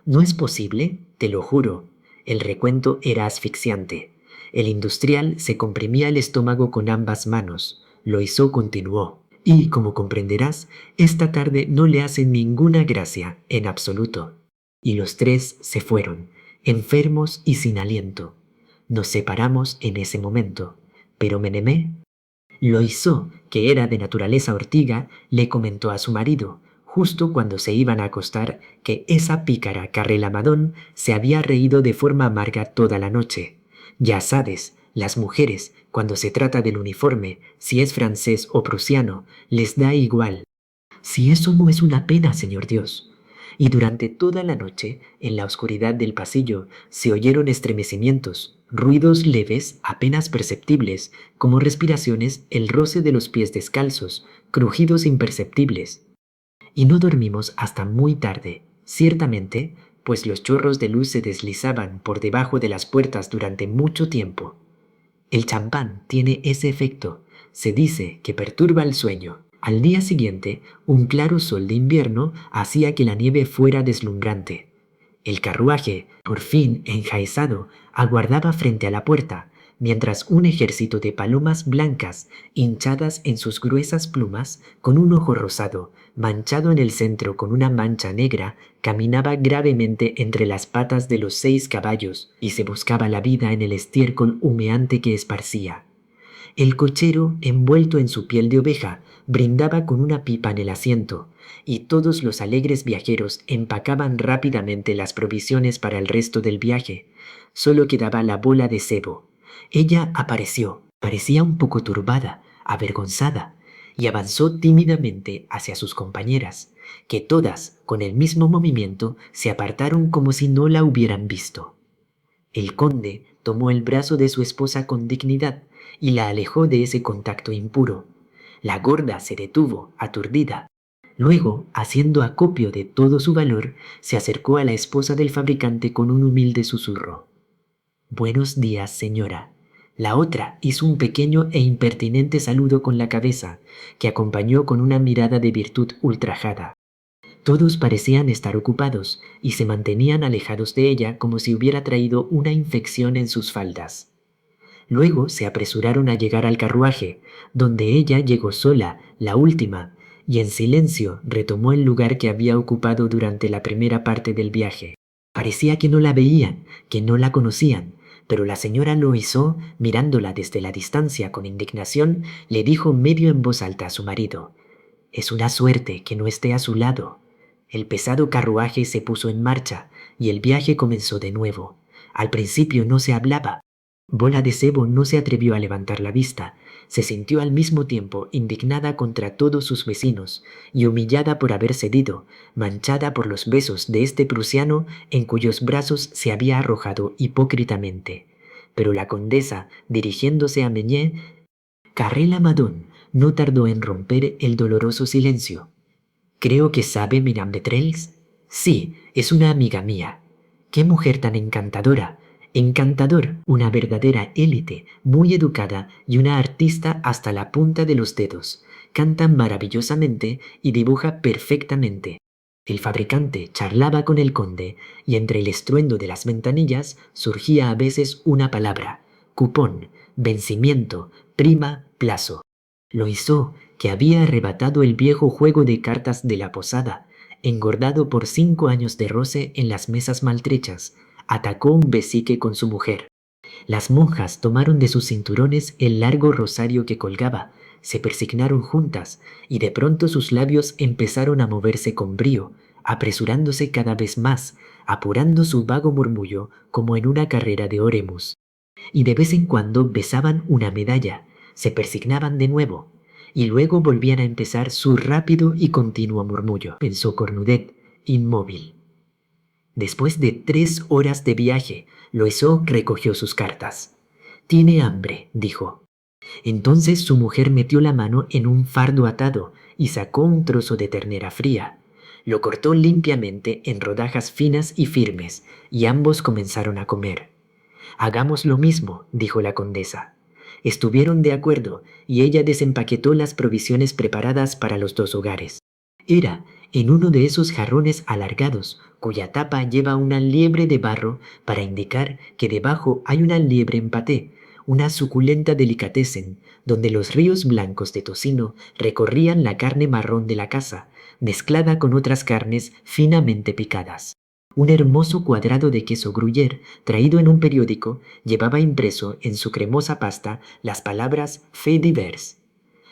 «¿No es posible? Te lo juro». El recuento era asfixiante. El industrial se comprimía el estómago con ambas manos. Loiseau continuó. «Y, como comprenderás, esta tarde no le hace ninguna gracia, en absoluto». Y los tres se fueron, enfermos y sin aliento. Nos separamos en ese momento, pero Menemé, Loiseau, que era de naturaleza ortiga, le comentó a su marido, justo cuando se iban a acostar, que esa pícara Carrelamadón se había reído de forma amarga toda la noche. Ya sabes, las mujeres, cuando se trata del uniforme, si es francés o prusiano, les da igual. Si eso no es una pena, señor Dios. Y durante toda la noche, en la oscuridad del pasillo, se oyeron estremecimientos, ruidos leves apenas perceptibles, como respiraciones, el roce de los pies descalzos, crujidos imperceptibles. Y no dormimos hasta muy tarde, ciertamente, pues los chorros de luz se deslizaban por debajo de las puertas durante mucho tiempo. El champán tiene ese efecto, se dice que perturba el sueño. Al día siguiente, un claro sol de invierno hacía que la nieve fuera deslumbrante. El carruaje, por fin enjaezado, aguardaba frente a la puerta, mientras un ejército de palomas blancas, hinchadas en sus gruesas plumas, con un ojo rosado, manchado en el centro con una mancha negra, caminaba gravemente entre las patas de los 6 caballos y se buscaba la vida en el estiércol humeante que esparcía. El cochero, envuelto en su piel de oveja, brindaba con una pipa en el asiento, y todos los alegres viajeros empacaban rápidamente las provisiones para el resto del viaje. Solo quedaba la bola de cebo. Ella apareció, parecía un poco turbada, avergonzada, y avanzó tímidamente hacia sus compañeras, que todas, con el mismo movimiento, se apartaron como si no la hubieran visto. El conde tomó el brazo de su esposa con dignidad y la alejó de ese contacto impuro. La gorda se detuvo, aturdida. Luego, haciendo acopio de todo su valor, se acercó a la esposa del fabricante con un humilde susurro. «Buenos días, señora». La otra hizo un pequeño e impertinente saludo con la cabeza, que acompañó con una mirada de virtud ultrajada. Todos parecían estar ocupados y se mantenían alejados de ella como si hubiera traído una infección en sus faldas. Luego se apresuraron a llegar al carruaje, donde ella llegó sola, la última, y en silencio retomó el lugar que había ocupado durante la primera parte del viaje. Parecía que no la veían, que no la conocían, pero la señora Loiseau, mirándola desde la distancia con indignación, le dijo medio en voz alta a su marido: «Es una suerte que no esté a su lado». El pesado carruaje se puso en marcha y el viaje comenzó de nuevo. Al principio no se hablaba. Bola de Sebo no se atrevió a levantar la vista. Se sintió al mismo tiempo indignada contra todos sus vecinos y humillada por haber cedido, manchada por los besos de este prusiano en cuyos brazos se había arrojado hipócritamente. Pero la condesa, dirigiéndose a Meñé, Carrela Madón, no tardó en romper el doloroso silencio. «Creo que sabe Madame de Trelles». «Sí, es una amiga mía». «Qué mujer tan encantadora». «Encantador, una verdadera élite, muy educada y una artista hasta la punta de los dedos. Canta maravillosamente y dibuja perfectamente». El fabricante charlaba con el conde y entre el estruendo de las ventanillas surgía a veces una palabra: cupón, vencimiento, prima, plazo. Loiseau, que había arrebatado el viejo juego de cartas de la posada, engordado por 5 años de roce en las mesas maltrechas, atacó un besique con su mujer. Las monjas tomaron de sus cinturones el largo rosario que colgaba, se persignaron juntas y de pronto sus labios empezaron a moverse con brío, apresurándose cada vez más, apurando su vago murmullo como en una carrera de oremus. Y de vez en cuando besaban una medalla, se persignaban de nuevo, y luego volvían a empezar su rápido y continuo murmullo, pensó Cornudet, inmóvil. Después de 3 horas de viaje, Loiseau recogió sus cartas. «Tiene hambre», dijo. Entonces su mujer metió la mano en un fardo atado y sacó un trozo de ternera fría. Lo cortó limpiamente en rodajas finas y firmes, y ambos comenzaron a comer. «Hagamos lo mismo», dijo la condesa. Estuvieron de acuerdo y ella desempaquetó las provisiones preparadas para los 2 hogares. Era en uno de esos jarrones alargados cuya tapa lleva una liebre de barro para indicar que debajo hay una liebre en paté, una suculenta delicatessen, donde los ríos blancos de tocino recorrían la carne marrón de la casa, mezclada con otras carnes finamente picadas. Un hermoso cuadrado de queso gruyère, traído en un periódico, llevaba impreso en su cremosa pasta las palabras «Faits divers».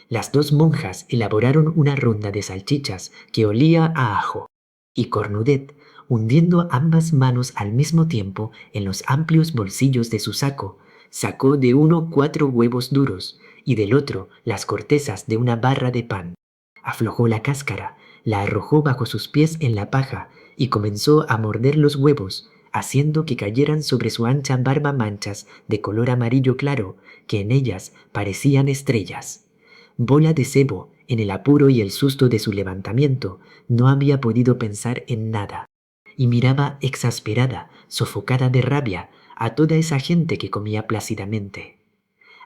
Las 2 monjas elaboraron una ronda de salchichas que olía a ajo, y Cornudet, hundiendo ambas manos al mismo tiempo en los amplios bolsillos de su saco, sacó de uno 4 huevos duros y del otro las cortezas de una barra de pan. Aflojó la cáscara, la arrojó bajo sus pies en la paja y comenzó a morder los huevos, haciendo que cayeran sobre su ancha barba manchas de color amarillo claro que en ellas parecían estrellas. Bola de Sebo, en el apuro y el susto de su levantamiento, no había podido pensar en nada, y miraba exasperada, sofocada de rabia, a toda esa gente que comía plácidamente.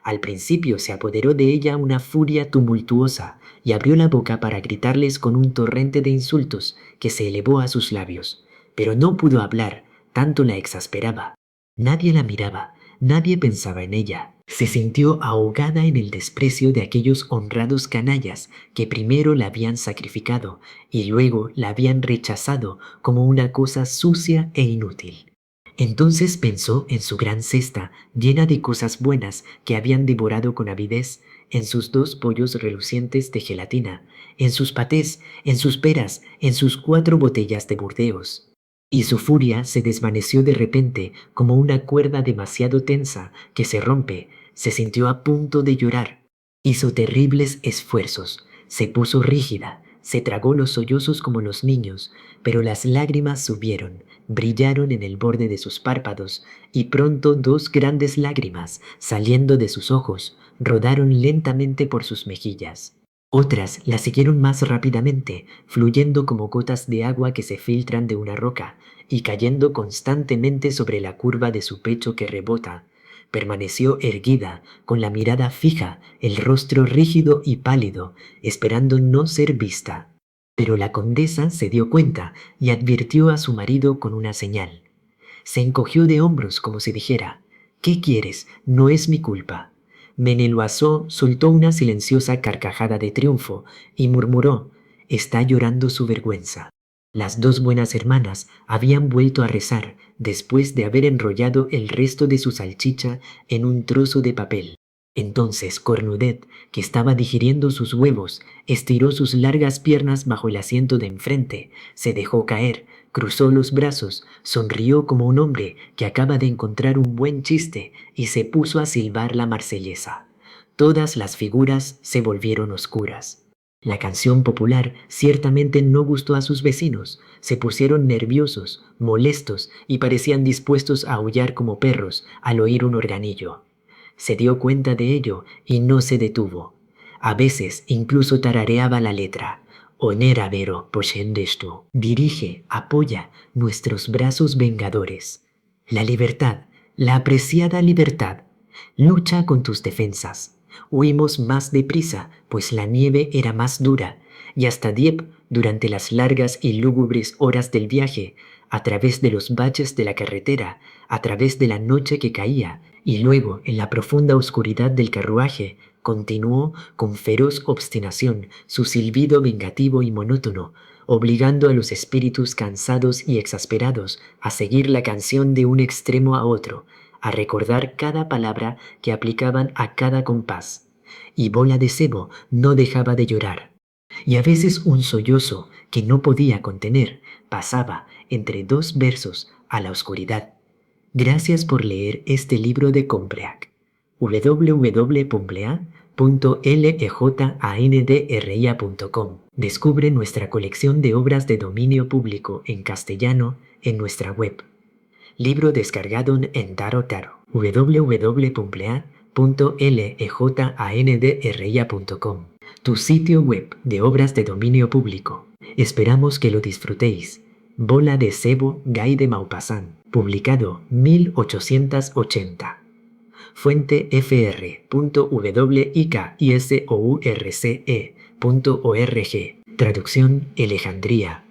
Al principio se apoderó de ella una furia tumultuosa y abrió la boca para gritarles con un torrente de insultos que se elevó a sus labios, pero no pudo hablar, tanto la exasperaba. Nadie la miraba, nadie pensaba en ella. Se sintió ahogada en el desprecio de aquellos honrados canallas que primero la habían sacrificado y luego la habían rechazado como una cosa sucia e inútil. Entonces pensó en su gran cesta llena de cosas buenas que habían devorado con avidez, en sus 2 pollos relucientes de gelatina, en sus patés, en sus peras, en sus 4 botellas de Burdeos. Y su furia se desvaneció de repente como una cuerda demasiado tensa que se rompe. Se sintió a punto de llorar. Hizo terribles esfuerzos. Se puso rígida. Se tragó los sollozos como los niños, pero las lágrimas subieron, brillaron en el borde de sus párpados, y pronto dos grandes lágrimas, saliendo de sus ojos, rodaron lentamente por sus mejillas. Otras la siguieron más rápidamente, fluyendo como gotas de agua que se filtran de una roca, y cayendo constantemente sobre la curva de su pecho que rebota. Permaneció erguida, con la mirada fija, el rostro rígido y pálido, esperando no ser vista. Pero la condesa se dio cuenta y advirtió a su marido con una señal. Se encogió de hombros como si dijera, «¿Qué quieres? No es mi culpa». Menelauazú soltó una silenciosa carcajada de triunfo y murmuró, «Está llorando su vergüenza». Las dos buenas hermanas habían vuelto a rezar después de haber enrollado el resto de su salchicha en un trozo de papel. Entonces Cornudet, que estaba digiriendo sus huevos, estiró sus largas piernas bajo el asiento de enfrente, se dejó caer, cruzó los brazos, sonrió como un hombre que acaba de encontrar un buen chiste y se puso a silbar la marsellesa. Todas las figuras se volvieron oscuras. La canción popular ciertamente no gustó a sus vecinos. Se pusieron nerviosos, molestos y parecían dispuestos a aullar como perros al oír un organillo. Se dio cuenta de ello y no se detuvo. A veces incluso tarareaba la letra. Onera vero poscendestu. Dirige, apoya nuestros brazos vengadores. La libertad, la apreciada libertad. Lucha con tus defensas. Huimos más deprisa, pues la nieve era más dura, y hasta Dieppe, durante las largas y lúgubres horas del viaje, a través de los baches de la carretera, a través de la noche que caía, y luego en la profunda oscuridad del carruaje, continuó con feroz obstinación su silbido vengativo y monótono, obligando a los espíritus cansados y exasperados a seguir la canción de un extremo a otro, a recordar cada palabra que aplicaban a cada compás. Y Bola de Sebo no dejaba de llorar. Y a veces un sollozo que no podía contener pasaba entre dos versos a la oscuridad. Gracias por leer este libro de Combreac. www.lejandria.com. Descubre nuestra colección de obras de dominio público en castellano en nuestra web. Libro descargado en Taro Taro. www.lejandria.com. Tu sitio web de obras de dominio público. Esperamos que lo disfrutéis. Bola de Sebo Guy de Maupassant, publicado 1880. Fuente fr.wikisource.org. Traducción Alejandría.